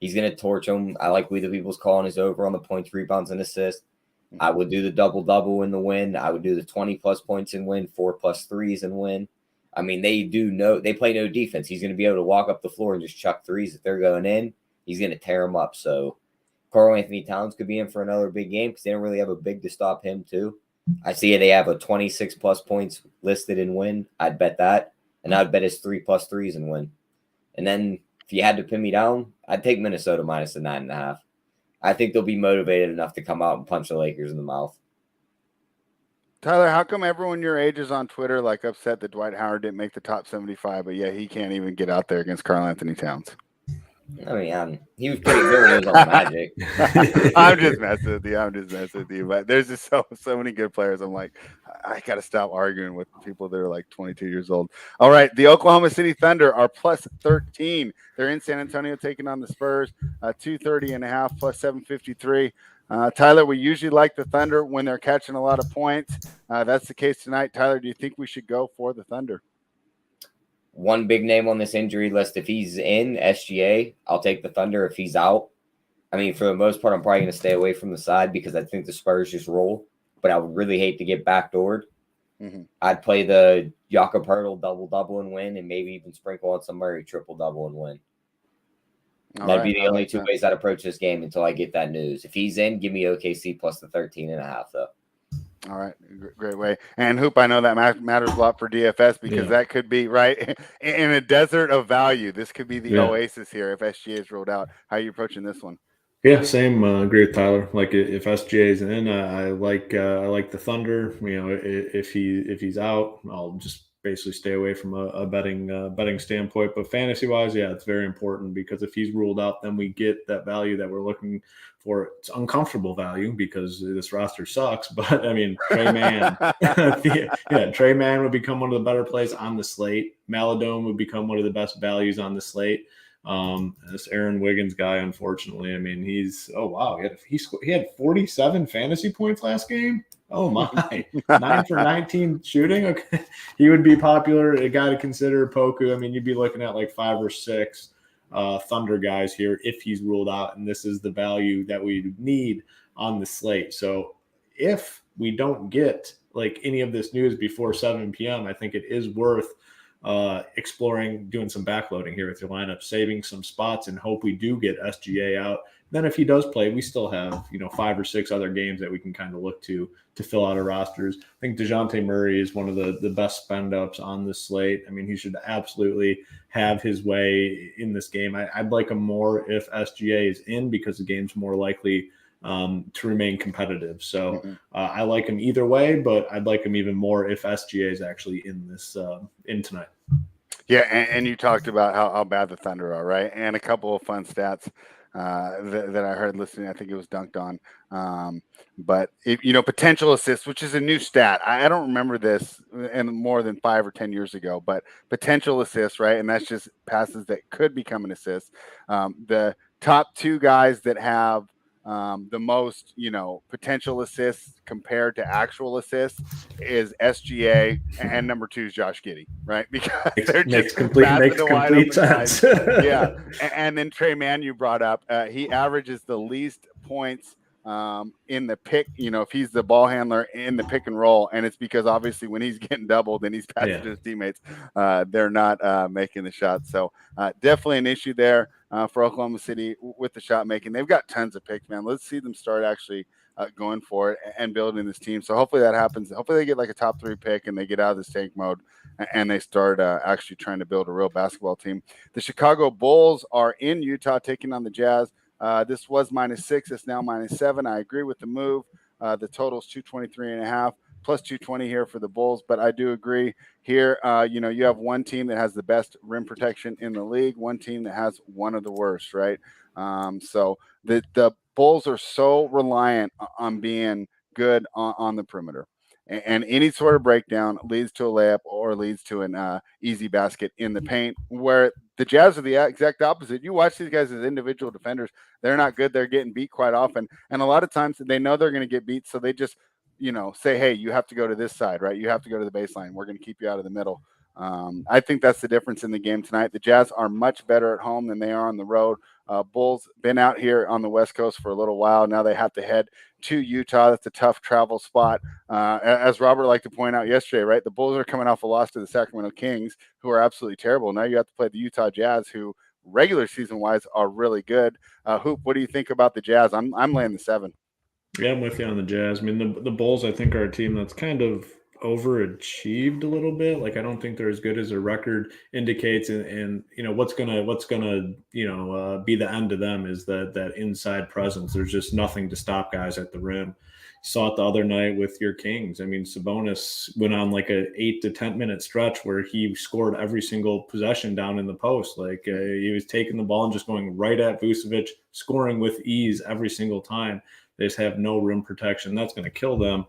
He's going to torch them. I like We the People's calling his over on the points, rebounds, and assists. I would do the double-double in the win. I would do the 20-plus points and win, 4+ threes and win. I mean, they play no defense. He's going to be able to walk up the floor and just chuck threes. If they're going in, he's going to tear them up. So Karl Anthony Towns could be in for another big game because they don't really have a big to stop him too. I see they have a 26+ points listed in win. I'd bet that. And I'd bet his 3+ threes and win. And then if you had to pin me down, I'd take Minnesota minus the 9.5. I think they'll be motivated enough to come out and punch the Lakers in the mouth. Tyler, how come everyone your age is on Twitter like upset that Dwight Howard didn't make the top 75, but yeah, he can't even get out there against Karl Anthony Towns? I mean, he was pretty good when he was on the Magic. I'm just messing with you. But there's just so many good players. I'm like, I got to stop arguing with people that are like 22 years old. All right, the Oklahoma City Thunder are plus 13. They're in San Antonio taking on the Spurs, 230.5 plus 753. Tyler, we usually like the Thunder when they're catching a lot of points. That's the case tonight. Tyler, do you think we should go for the Thunder? One big name on this injury list. If he's in SGA, I'll take the Thunder. If he's out, I mean, for the most part, I'm probably going to stay away from the side because I think the Spurs just roll. But I would really hate to get backdoored. Mm-hmm. I'd play the Jakob Poeltl double and win, and maybe even sprinkle on some Murray triple-double and win. That'd be the only two ways I'd approach this game until I get that news. If he's in, give me OKC plus the 13.5, though. All right. Great way. And Hoop, I know that matters a lot for DFS because that could be right in a desert of value. This could be the oasis here if SGA is rolled out. How are you approaching this one? Yeah, same. Agree with Tyler. Like if SGA is in, I like the Thunder. You know, if he's out, I'll just basically stay away from a betting standpoint. But fantasy wise, yeah, it's very important because if he's ruled out, then we get that value that we're looking for. It's uncomfortable value because this roster sucks. But I mean, Trey Mann, Trey Mann would become one of the better plays on the slate. Maladone would become one of the best values on the slate. This Aaron Wiggins guy, unfortunately, I mean, he had 47 fantasy points last game. Oh my, 9 for 19 shooting. Okay, he would be popular. A guy to consider. Poku. I mean, you'd be looking at like 5 or 6 Thunder guys here if he's ruled out, and this is the value that we need on the slate. So if we don't get like any of this news before 7 p.m., I think it is worth exploring doing some backloading here with your lineup, saving some spots and hope we do get SGA out. Then if he does play, we still have 5 or 6 other games that we can kind of look to fill out our rosters. I think DeJounte Murray is one of the best spend ups on the slate. I mean, he should absolutely have his way in this game. I'd like him more if SGA is in because the game's more likely to remain competitive. So I like him either way, but I'd like him even more if SGA is actually in this in tonight. Yeah, and you talked about how bad the Thunder are, right? And a couple of fun stats that I heard listening. I think it was dunked on. But potential assists, which is a new stat. I don't remember this in more than 5 or 10 years ago, but potential assists, right? And that's just passes that could become an assist. The top 2 guys that have the most, potential assists compared to actual assists is SGA, and number 2 is Josh Giddey, right? Because they're makes just complete sense. Yeah, and then Trey Mann, you brought up, he averages the least points in the pick, if he's the ball handler in the pick and roll, and it's because obviously when he's getting doubled and he's passing to his teammates, they're not making the shots. So definitely an issue there for Oklahoma City with the shot making. They've got tons of picks, man. Let's see them start actually going for it and building this team. So hopefully that happens. Hopefully they get like a top 3 pick and they get out of this tank mode and they start actually trying to build a real basketball team. The Chicago Bulls are in Utah taking on the Jazz. This was -6. It's now -7. I agree with the move. The total is 223.5 plus 220 here for the Bulls. But I do agree here. You have one team that has the best rim protection in the league, one team that has one of the worst, right? So the Bulls are so reliant on being good on the perimeter. And any sort of breakdown leads to a layup or leads to an easy basket in the paint, where the Jazz are the exact opposite. You watch these guys as individual defenders. They're not good. They're getting beat quite often. And a lot of times they know they're going to get beat. So they just, say, hey, you have to go to this side, right? You have to go to the baseline. We're going to keep you out of the middle. I think that's the difference in the game tonight. The Jazz are much better at home than they are on the road. Bulls been out here on the West Coast for a little while. Now they have to head to Utah. That's a tough travel spot. As Robert liked to point out yesterday, right? The Bulls are coming off a loss to the Sacramento Kings, who are absolutely terrible. Now you have to play the Utah Jazz, who regular season wise are really good. Hoop, what do you think about the Jazz? I'm laying the 7. Yeah, I'm with you on the Jazz. I mean, the Bulls, I think, are a team that's kind of overachieved a little bit. Like, I don't think they're as good as their record indicates. And what's gonna be the end to them is that inside presence. There's just nothing to stop guys at the rim. saw it the other night with your Kings. I mean, Sabonis went on like a 8 to 10 minute stretch where he scored every single possession down in the post. Like he was taking the ball and just going right at Vucevic, scoring with ease every single time. They just have no rim protection. That's going to kill them.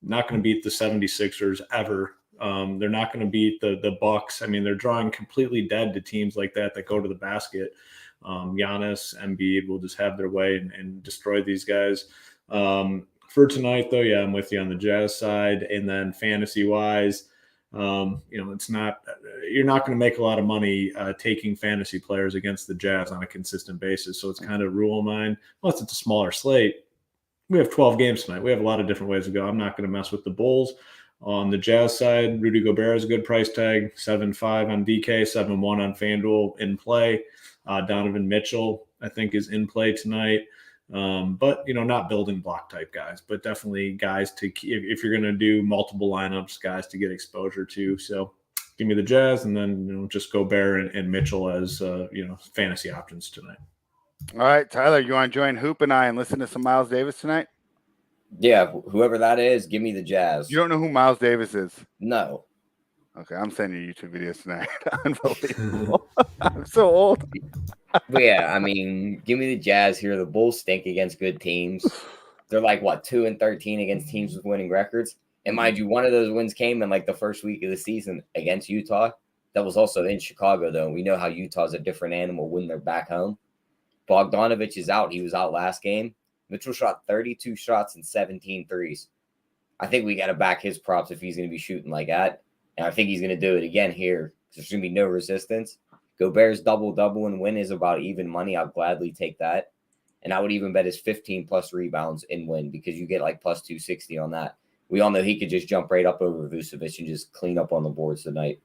Not going to beat the 76ers ever. They're not going to beat the Bucks. I mean, they're drawing completely dead to teams like that go to the basket. Giannis, Embiid will just have their way and destroy these guys. For tonight, though, yeah, I'm with you on the Jazz side. And then fantasy-wise, it's not – you're not going to make a lot of money taking fantasy players against the Jazz on a consistent basis. So it's kind of a rule of mine. Unless it's a smaller slate. We have 12 games tonight. We have a lot of different ways to go. I'm not going to mess with the Bulls. On the Jazz side, Rudy Gobert is a good price tag, 7.5 on DK, 7.1 on FanDuel in play. Donovan Mitchell, I think, is in play tonight. But, not building block type guys, but definitely guys to, if you're going to do multiple lineups, guys to get exposure to. So give me the Jazz and then, just Gobert and Mitchell as, fantasy options tonight. All right, Tyler, you want to join Hoop and I and listen to some Miles Davis tonight? Yeah, whoever that is, give me the Jazz. You don't know who Miles Davis is? No. Okay, I'm sending you YouTube videos tonight. Unbelievable. I'm so old. But yeah, I mean, give me the Jazz here. The Bulls stink against good teams. They're like, 2-13 against teams with winning records. And mind you, one of those wins came in like the first week of the season against Utah. That was also in Chicago, though. We know how Utah's a different animal when they're back home. Bogdanovich is out. He was out last game. Mitchell shot 32 shots and 17 threes. I think we got to back his props if he's going to be shooting like that. And I think he's going to do it again here. There's going to be no resistance. Gobert's double-double and win is about even money. I'll gladly take that. And I would even bet his 15-plus rebounds in win because you get like plus 260 on that. We all know he could just jump right up over Vucevic and just clean up on the boards tonight.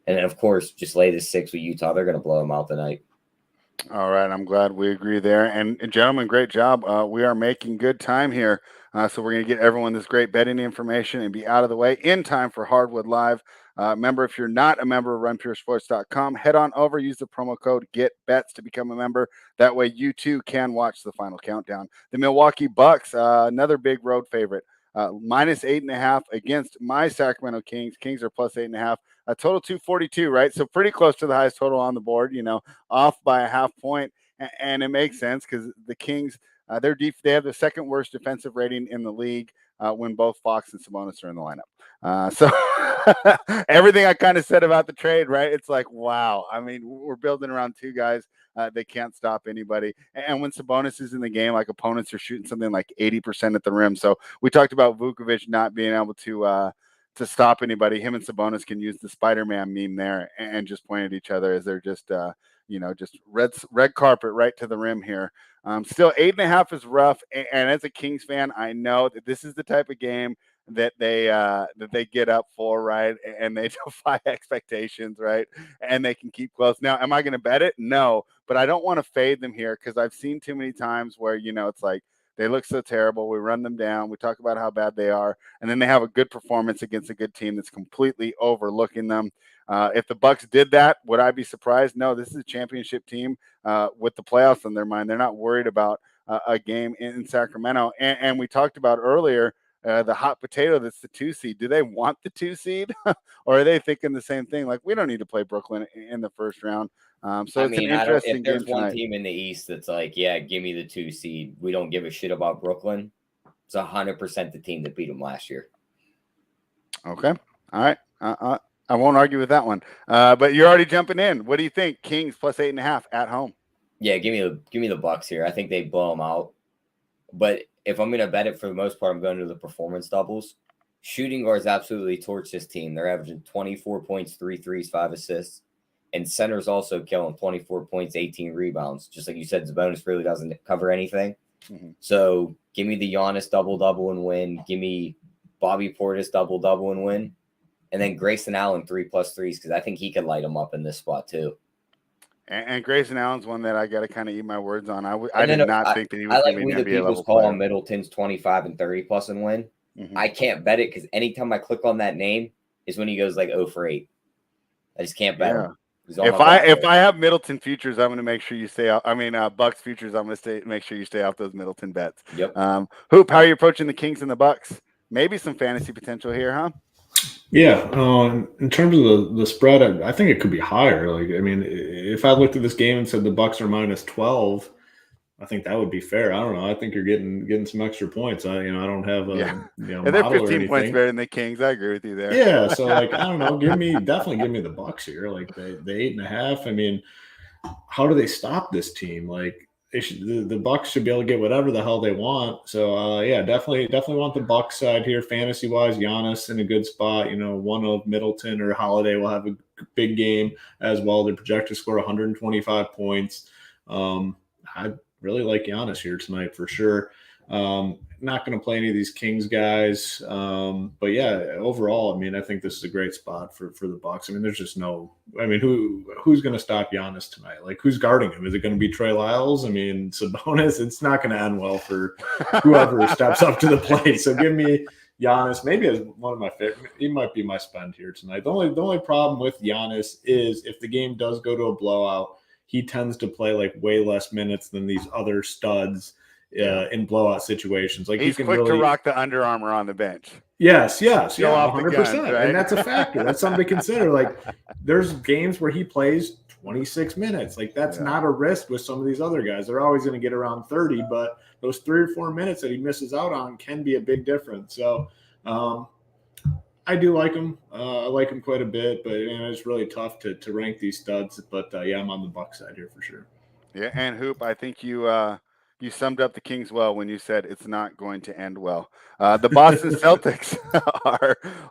And then, of course, just lay the 6 with Utah. They're going to blow him out tonight. All right, I'm glad we agree there. And gentlemen, great job. We are making good time here. So we're going to get everyone this great betting information and be out of the way in time for Hardwood Live. Remember, if you're not a member of runpuresports.com, head on over, use the promo code GETBETS to become a member. That way you too can watch the final countdown. The Milwaukee Bucks, another big road favorite, minus 8.5 against my Sacramento Kings. Kings are plus 8.5. A total 242, right? So pretty close to the highest total on the board, off by a half point. And it makes sense because the Kings, they have the second worst defensive rating in the league when both Fox and Sabonis are in the lineup. So everything I kind of said about the trade, right? It's like, wow. I mean, we're building around two guys. They can't stop anybody. And when Sabonis is in the game, like opponents are shooting something like 80% at the rim. So we talked about Vucevic not being able to stop anybody. Him and Sabonis can use the Spider-Man meme there and just point at each other as they're just, just red carpet right to the rim here. Still 8.5 is rough. And as a Kings fan, I know that this is the type of game that they get up for, right? And they defy expectations, right? And they can keep close. Now, am I going to bet it? No, but I don't want to fade them here because I've seen too many times where, it's like, they look so terrible. We run them down. We talk about how bad they are. And then they have a good performance against a good team that's completely overlooking them. If the Bucks did that, would I be surprised? No, this is a championship team with the playoffs on their mind. They're not worried about a game in Sacramento. And we talked about earlier the hot potato that's the 2 seed. Do they want the 2 seed? Or are they thinking the same thing? Like, we don't need to play Brooklyn in the first round. So it's an interesting if there's game one tonight. team in the East that's like, yeah, give me the 2 seed. We don't give a shit about Brooklyn. It's 100% the team that beat them last year. Okay. All right. I won't argue with that one. But you're already jumping in. What do you think? Kings plus 8.5 at home. Yeah, give me the Bucks here. I think they blow them out. But if I'm going to bet it, for the most part, I'm going to the performance doubles. Shooting guards absolutely torch this team. They're averaging 24 points, 3 threes, 5 assists. And centers also killing 24 points, 18 rebounds. Just like you said, Sabonis really doesn't cover anything. Mm-hmm. So give me the Giannis double-double and win. Give me Bobby Portis double-double and win. And then Grayson Allen 3+3s because I think he could light them up in this spot too. And Grayson Allen's one that I got to kind of eat my words on. I did not think that he was going to be an NBA level player. Middleton's 25 and 30+ and win. Mm-hmm. I can't bet it because anytime I click on that name is when he goes like 0 for 8. I just can't bet him. If I have Middleton futures, I'm going to make sure you stay out. I mean, Bucks futures, I'm going to make sure you stay off those Middleton bets. Yep. Hoop, how are you approaching the Kings and the Bucks? Maybe some fantasy potential here, huh? Yeah, in terms of the spread, I think it could be higher. Like, I mean, if I looked at this game and said the Bucks are -12, I think that would be fair. I don't know. I think you're getting some extra points. I don't have a and they're model 15 points better than the Kings. I agree with you there. Yeah, so like I don't know. Definitely give me the Bucks here. Like the 8.5. I mean, how do they stop this team? Like the Bucks should be able to get whatever the hell they want. So yeah, definitely want the Bucks side here. Fantasy wise, Giannis in a good spot. One of Middleton or Holiday will have a big game as well. They're projected to score 125 points. I really like Giannis here tonight for sure. Not going to play any of these Kings guys. But yeah, overall, I mean, I think this is a great spot for the Bucks. I mean, there's just who's going to stop Giannis tonight? Like, who's guarding him? Is it going to be Trey Lyles? I mean, Sabonis, it's not going to end well for whoever steps up to the plate. So give me Giannis, maybe as one of my favorite. He might be my spend here tonight. The only problem with Giannis is if the game does go to a blowout, he tends to play like way less minutes than these other studs in blowout situations. Like he's quick to rock the Under Armour on the bench. Yes, yeah, 100%, right? And that's a factor. That's something to consider. Like there's games where he plays 26 minutes. Like that's not a risk with some of these other guys. They're always going to get around 30, but those 3 or 4 minutes that he misses out on can be a big difference. So I do like him. I like him quite a bit, but it's really tough to rank these studs. But yeah, I'm on the Bucks side here for sure. Yeah, and Hoop, I think you summed up the Kings well when you said it's not going to end well. The Boston Celtics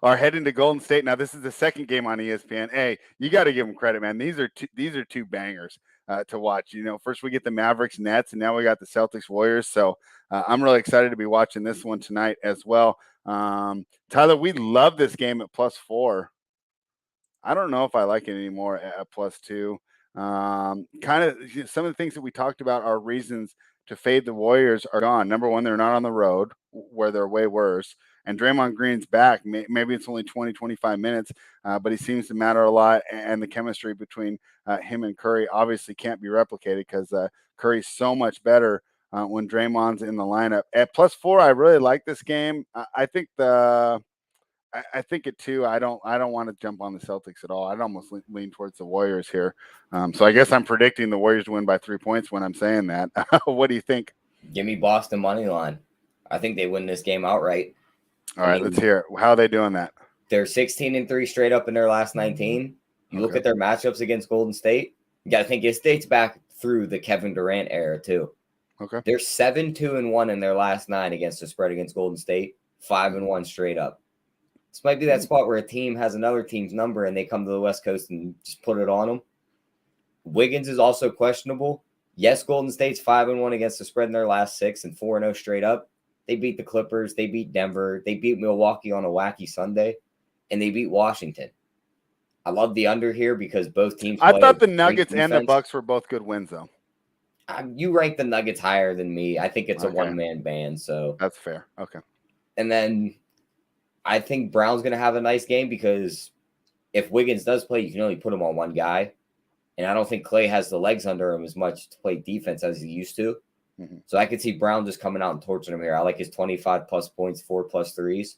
are heading to Golden State. Now, this is the second game on ESPN. Hey, you got to give them credit, man. These are two bangers to watch. First we get the Mavericks Nets, and now we got the Celtics Warriors. So I'm really excited to be watching this one tonight as well. Tyler, we love this game at +4. I don't know if I like it anymore at +2. Kind of some of the things that we talked about are reasons to fade the Warriors are gone. Number one, they're not on the road where they're way worse. And Draymond Green's back. Maybe it's only 20, 25 minutes, but he seems to matter a lot. And the chemistry between him and Curry obviously can't be replicated because Curry's so much better when Draymond's in the lineup. At +4, I really like this game. I think I think it too. I don't want to jump on the Celtics at all. I'd almost lean towards the Warriors here. So I guess I'm predicting the Warriors to win by 3 points when I'm saying that. What do you think? Give me Boston money line. I think they win this game outright. All right, let's hear it. How are they doing that? They're 16-3 straight up in their last 19. You look at their matchups against Golden State. You got to think it dates back through the Kevin Durant era too. Okay. They're 7-2-1 in their last 9 against the spread against Golden State. 5-1 straight up. This might be that spot where a team has another team's number and they come to the West Coast and just put it on them. Wiggins is also questionable. Yes, Golden State's 5-1 against the spread in their last 6 and 4-0 straight up. They beat the Clippers. They beat Denver. They beat Milwaukee on a wacky Sunday. And they beat Washington. I love the under here because both teams. I thought the Nuggets and the Bucks were both good wins, though. You rank the Nuggets higher than me. I think it's a one-man band. So that's fair. Okay. And then I think Brown's going to have a nice game because if Wiggins does play, you can only put him on one guy. And I don't think Clay has the legs under him as much to play defense as he used to. Mm-hmm. So I could see Brown just coming out and torching him here. I like his 25+ points, 4+ threes,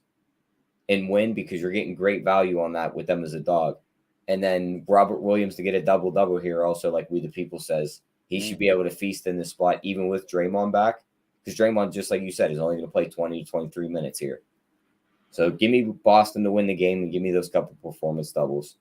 and win because you're getting great value on that with them as a dog. And then Robert Williams to get a double-double here also, like We the People says. He should be able to feast in this spot even with Draymond back because Draymond, just like you said, is only going to play 20 to 23 minutes here. So give me Boston to win the game and give me those couple performance doubles.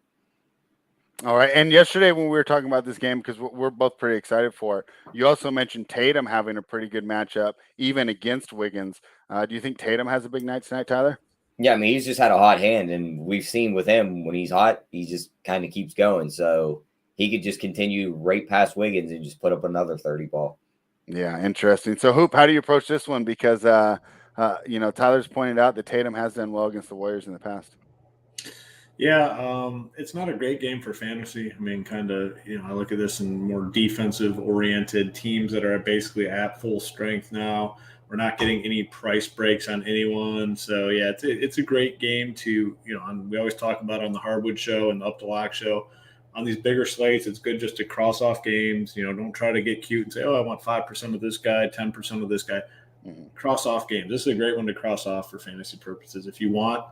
All right. And yesterday when we were talking about this game, because we're both pretty excited for it, you also mentioned Tatum having a pretty good matchup, even against Wiggins. Do you think Tatum has a big night tonight, Tyler? Yeah, I mean, he's just had a hot hand, and we've seen with him when he's hot, he just kind of keeps going. So he could just continue right past Wiggins and just put up another 30 ball. Yeah, interesting. So, Hoop, how do you approach this one? Because, Tyler's pointed out that Tatum has done well against the Warriors in the past. Yeah, it's not a great game for fantasy. I mean, I look at this in more defensive-oriented teams that are basically at full strength now. We're not getting any price breaks on anyone. So, yeah, it's a great game to, we always talk about on the Hardwood Show and the Up to Lock Show. on these bigger slates, it's good just to cross off games. Don't try to get cute and say, oh, I want 5% of this guy, 10% of this guy. Cross off games. This is a great one to cross off for fantasy purposes. If you want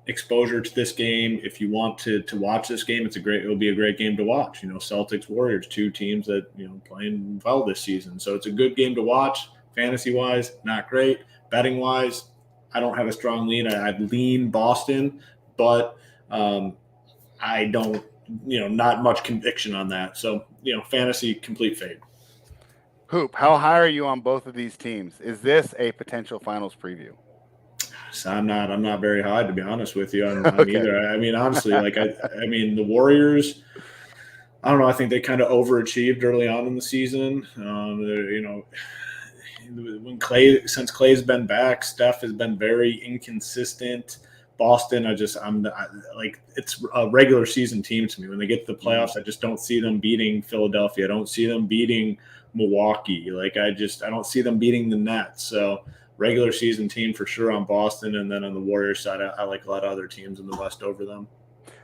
exposure to this game, if you want to watch this game, it'll be a great game to watch. Celtics, Warriors, two teams that playing well this season, so it's a good game to watch. Fantasy wise, not great. Betting wise, I don't have a strong lean. I lean Boston, but I don't, not much conviction on that. So fantasy complete fade. Hoop, how high are you on both of these teams? Is this a potential finals preview? So I'm not very high, to be honest with you, on either. I mean, honestly, the Warriors, I don't know. I think they kind of overachieved early on in the season. Since Clay's been back, Steph has been very inconsistent. Boston, it's a regular season team to me. When they get to the playoffs, I just don't see them beating Philadelphia. I don't see them beating Milwaukee. I don't see them beating the Nets. So regular season team for sure on Boston, and then on the Warriors side, I like a lot of other teams in the West over them.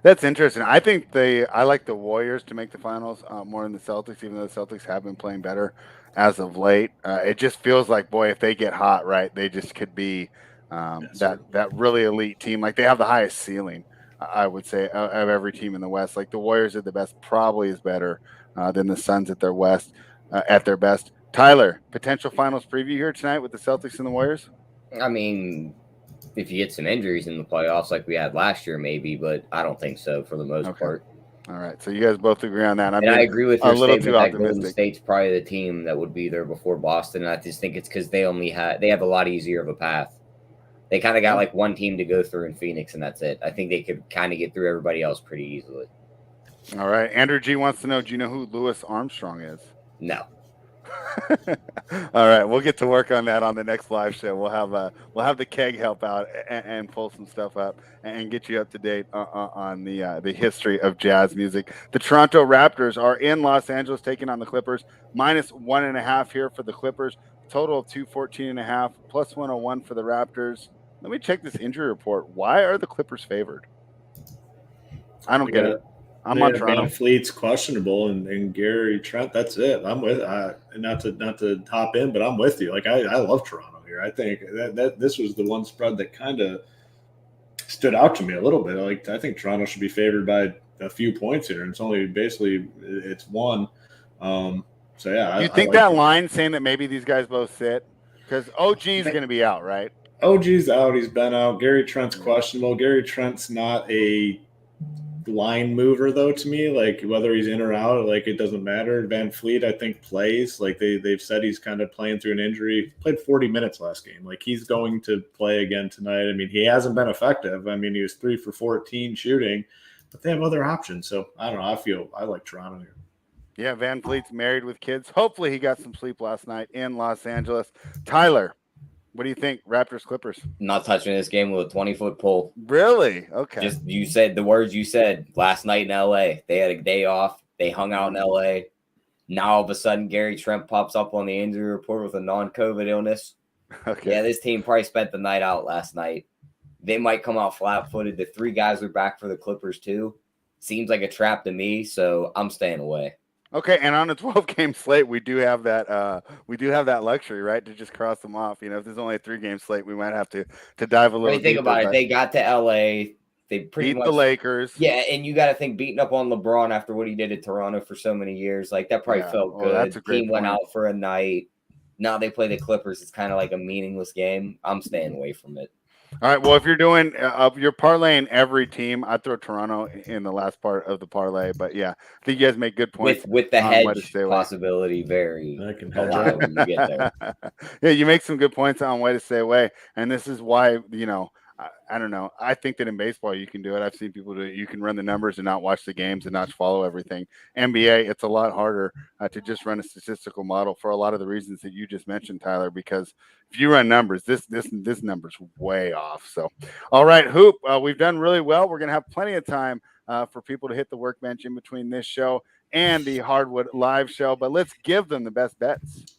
That's interesting. I think I like the Warriors to make the finals more than the Celtics, even though the Celtics have been playing better as of late. It just feels like, boy, if they get hot, right, they just could be that really elite team. Like, they have the highest ceiling, I would say, of every team in the West. Like, the Warriors are the best, probably is better than the Suns at their best. Tyler, potential finals preview here tonight with the Celtics and the Warriors? I mean, if you get some injuries in the playoffs like we had last year, maybe, but I don't think so for the most part. All right, so you guys both agree on that. I agree with your statement that Golden State's probably the team that would be there before Boston. And I just think it's because they have a lot easier of a path. They kind of got like one team to go through in Phoenix, and that's it. I think they could kind of get through everybody else pretty easily. All right, Andrew G wants to know, do you know who Louis Armstrong is? No. All right, we'll get to work on that on the next live show. We'll have the keg help out and pull some stuff up and get you up to date on the history of jazz music. The Toronto Raptors are in Los Angeles taking on the Clippers. -1.5 here for the Clippers. Total of 214.5, plus 101 for the Raptors. Let me check this injury report. Why are the Clippers favored? I don't get it. I'm on Toronto. Van Fleet's questionable, and Gary Trent. That's it. I'm with. Not to hop in, but I'm with you. Like, I love Toronto here. I think that this was the one spread that kind of stood out to me a little bit. Like, I think Toronto should be favored by a few points here, and it's only basically it's one. So yeah. You think that line saying that maybe these guys both sit because OG is going to be out, right? OG's out. He's been out. Gary Trent's questionable. Gary Trent's not a line mover, though, to me. Like, whether he's in or out, like, it doesn't matter. Van Fleet, I think, plays. Like, they've said he's kind of playing through an injury. He played 40 minutes last game. Like, he's going to play again tonight. I mean, he hasn't been effective. I mean, he was 3 for 14 shooting, but they have other options. So I don't know. I like Toronto here. Yeah, Van Fleet's married with kids. Hopefully he got some sleep last night in Los Angeles. Tyler, what do you think? Raptors, Clippers? Not touching this game with a 20-foot pole. Really? Okay. Just, you said the words you said last night in LA. They had a day off. They hung out in LA. Now all of a sudden Gary Trent pops up on the injury report with a non-COVID illness. Okay. Yeah, this team probably spent the night out last night. They might come out flat-footed. The 3 guys are back for the Clippers too. Seems like a trap to me, so I'm staying away. Okay, and on a 12-game slate, we do have that luxury, right, to just cross them off. You know, if there's only a 3-game slate, we might have to dive a little. Think about it. They got to LA. They pretty much the Lakers. Yeah, and you got to think beating up on LeBron after what he did at Toronto for so many years, like that probably felt good. That's a great team went out for a night. Now they play the Clippers. It's kind of like a meaningless game. I'm staying away from it. All right. Well, if you're doing you're parlaying every team, I'd throw Toronto in the last part of the parlay. But yeah, I think you guys make good points with the hedge possibility. Very alive when you get there. Yeah, you make some good points on way to stay away, and this is why I don't know. I think that in baseball you can do it. I've seen people do it. You can run the numbers and not watch the games and not follow everything. NBA, it's a lot harder to just run a statistical model for a lot of the reasons that you just mentioned, Tyler. Because if you run numbers, this number's way off. So, all right, Hoop, we've done really well. We're gonna have plenty of time for people to hit the workbench in between this show and the Hardwood Live show. But let's give them the best bets.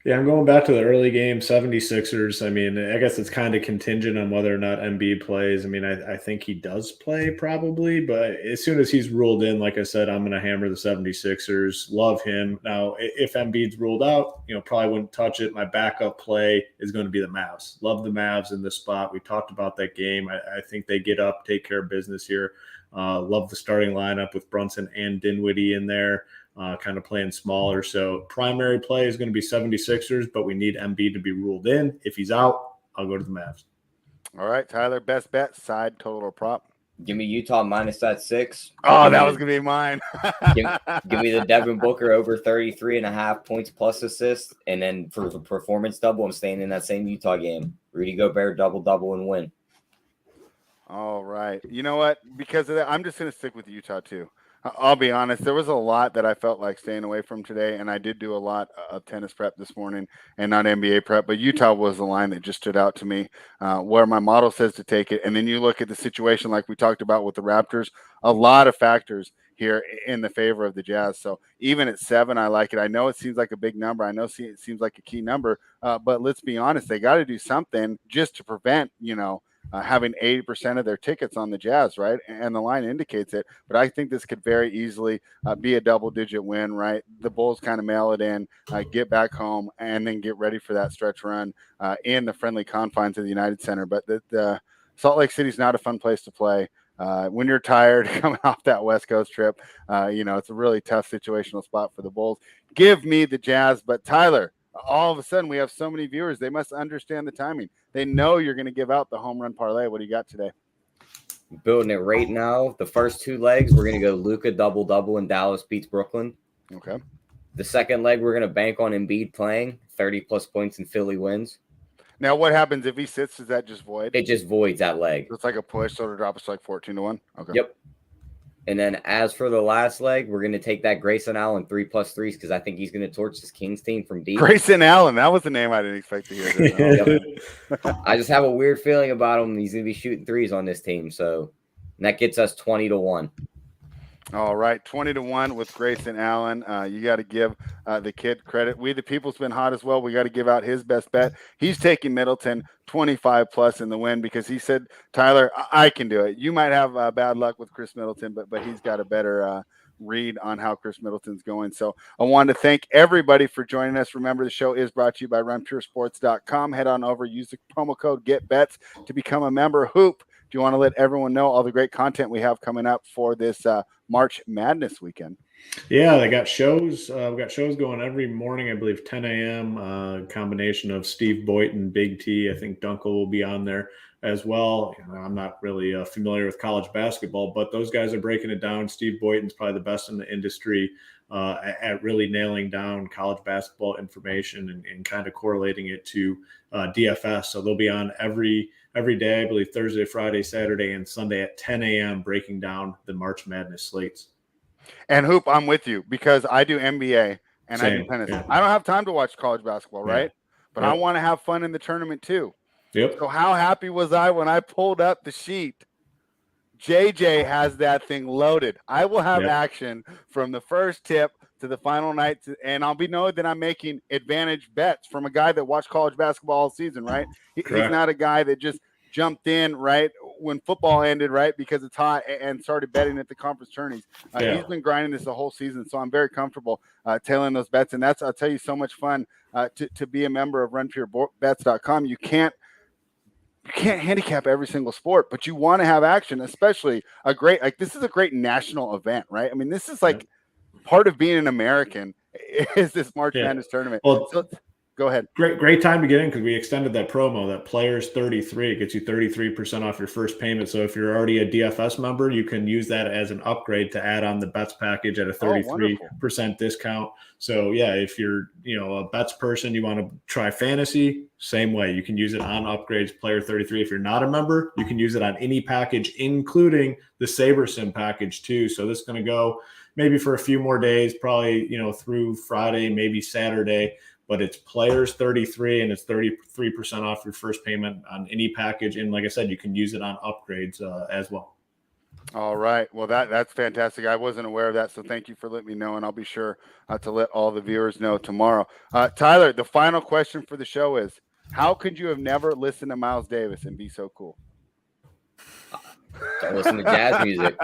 Yeah, I'm going back to the early game, 76ers. I mean, I guess it's kind of contingent on whether or not Embiid plays. I mean, I think he does play probably, but as soon as he's ruled in, like I said, I'm going to hammer the 76ers. Love him. Now, if Embiid's ruled out, probably wouldn't touch it. My backup play is going to be the Mavs. Love the Mavs in this spot. We talked about that game. I think they get up, take care of business here. Love the starting lineup with Brunson and Dinwiddie in there. Kind of playing smaller. So primary play is going to be 76ers, but we need Embiid to be ruled in. If he's out, I'll go to the Mavs. All right, Tyler, best bet, side, total, or prop? Give me Utah minus that 6. Oh, that was going to be mine. give me the Devin Booker over 33.5 points plus assists. And then for the performance double, I'm staying in that same Utah game. Rudy Gobert double and win. All right. You know what? Because of that, I'm just going to stick with Utah too. I'll be honest. There was a lot that I felt like staying away from today, and I did do a lot of tennis prep this morning and not NBA prep. But Utah was the line that just stood out to me, where my model says to take it. And then you look at the situation like we talked about with the Raptors, a lot of factors here in the favor of the Jazz. So even at 7, I like it. I know it seems like a big number. I know it seems like a key number, but let's be honest. They got to do something just to prevent, having 80% of their tickets on the Jazz, right? And the line indicates it. But I think this could very easily be a double-digit win, right? The Bulls kind of mail it in, get back home, and then get ready for that stretch run in the friendly confines of the United Center. But the Salt Lake City's not a fun place to play. When you're tired coming off that West Coast trip, it's a really tough situational spot for the Bulls. Give me the Jazz. But Tyler, all of a sudden we have so many viewers. They must understand the timing. They know you're going to give out the home run parlay. What do you got today? Building it right now. The first 2 legs, we're going to go Luka double and Dallas beats Brooklyn. Okay. The second leg, we're going to bank on Embiid playing 30-plus points and Philly wins. Now, what happens if he sits? Does that just void? It just voids that leg. So it's like a push, so it'll drop us like 14-1. Okay. Yep. And then as for the last leg, we're going to take that Grayson Allen 3+3s because I think he's going to torch this Kings team from deep. Grayson Allen, that was the name I didn't expect to hear. I just have a weird feeling about him. He's going to be shooting threes on this team. So that gets us 20-1. All right, 20-1 with Grayson Allen. You got to give the kid credit. We the People's been hot as well. We got to give out his best bet. He's taking Middleton 25+ in the win because he said, Tyler, I can do it. You might have bad luck with Chris Middleton, but he's got a better read on how Chris Middleton's going. So I want to thank everybody for joining us. Remember, the show is brought to you by runpuresports.com. Head on over, use the promo code GetBets to become a member. Hoop, do you want to let everyone know all the great content we have coming up for this March Madness weekend? Yeah, they got shows. We've got shows going every morning, I believe, 10 a.m. Combination of Steve Boyd and Big T. I think Dunkel will be on there as well. I'm not really familiar with college basketball, but those guys are breaking it down. Steve Boyden's probably the best in the industry at really nailing down college basketball information and kind of correlating it to DFS. So they'll be on every day, I believe Thursday, Friday, Saturday, and Sunday at 10 a.m. breaking down the March Madness slates. And Hoop, I'm with you because I do NBA and Same, I do tennis. yeah. I don't have time to watch college basketball, right? Yeah. But I want to have fun in the tournament too. Yep. So how happy was I when I pulled up the sheet? JJ has that thing loaded. I will have action from the first tip to the final night, and I'll be knowing that I'm making advantage bets from a guy that watched college basketball all season, right? He's not a guy that just jumped in right when football ended, right, because it's hot and started betting at the conference tourneys. He's been grinding this the whole season, so I'm very comfortable tailing those bets, and that's, I'll tell you, so much fun to be a member of runpurebets.com. You can't handicap every single sport, but you want to have action, especially this is a great national event, right? I mean, this is like part of being an American is this March Madness tournament. Well, so, go ahead. Great time to get in because we extended that promo, that Players 33. It gets you 33% off your first payment. So if you're already a DFS member, you can use that as an upgrade to add on the bets package at a 33% discount. So yeah, if you're a bets person, you want to try fantasy, same way. You can use it on upgrades, Player 33. If you're not a member, you can use it on any package, including the SaberSim package too. So this is going to go maybe for a few more days, probably through Friday, maybe Saturday. But it's Players 33, and it's 33% off your first payment on any package. And like I said, you can use it on upgrades as well. All right. Well, that's fantastic. I wasn't aware of that, so thank you for letting me know, and I'll be sure to let all the viewers know tomorrow. Tyler, the final question for the show is: how could you have never listened to Miles Davis and be so cool? Don't listen to jazz music.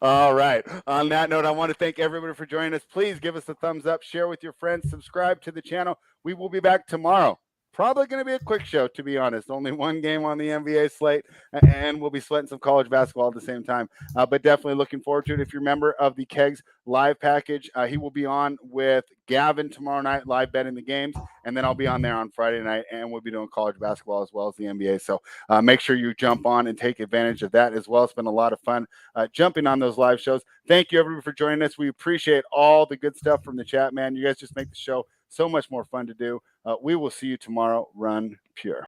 All right. On that note, I want to thank everybody for joining us. Please give us a thumbs up, share with your friends, subscribe to the channel. We will be back tomorrow. Probably going to be a quick show, to be honest. Only one game on the NBA slate, and we'll be sweating some college basketball at the same time. But definitely looking forward to it. If you're a member of the Kegs live package, he will be on with Gavin tomorrow night, live betting the games. And then I'll be on there on Friday night, and we'll be doing college basketball as well as the NBA. So make sure you jump on and take advantage of that as well. It's been a lot of fun jumping on those live shows. Thank you, everybody, for joining us. We appreciate all the good stuff from the chat, man. You guys just make the show so much more fun to do. We will see you tomorrow. Run pure.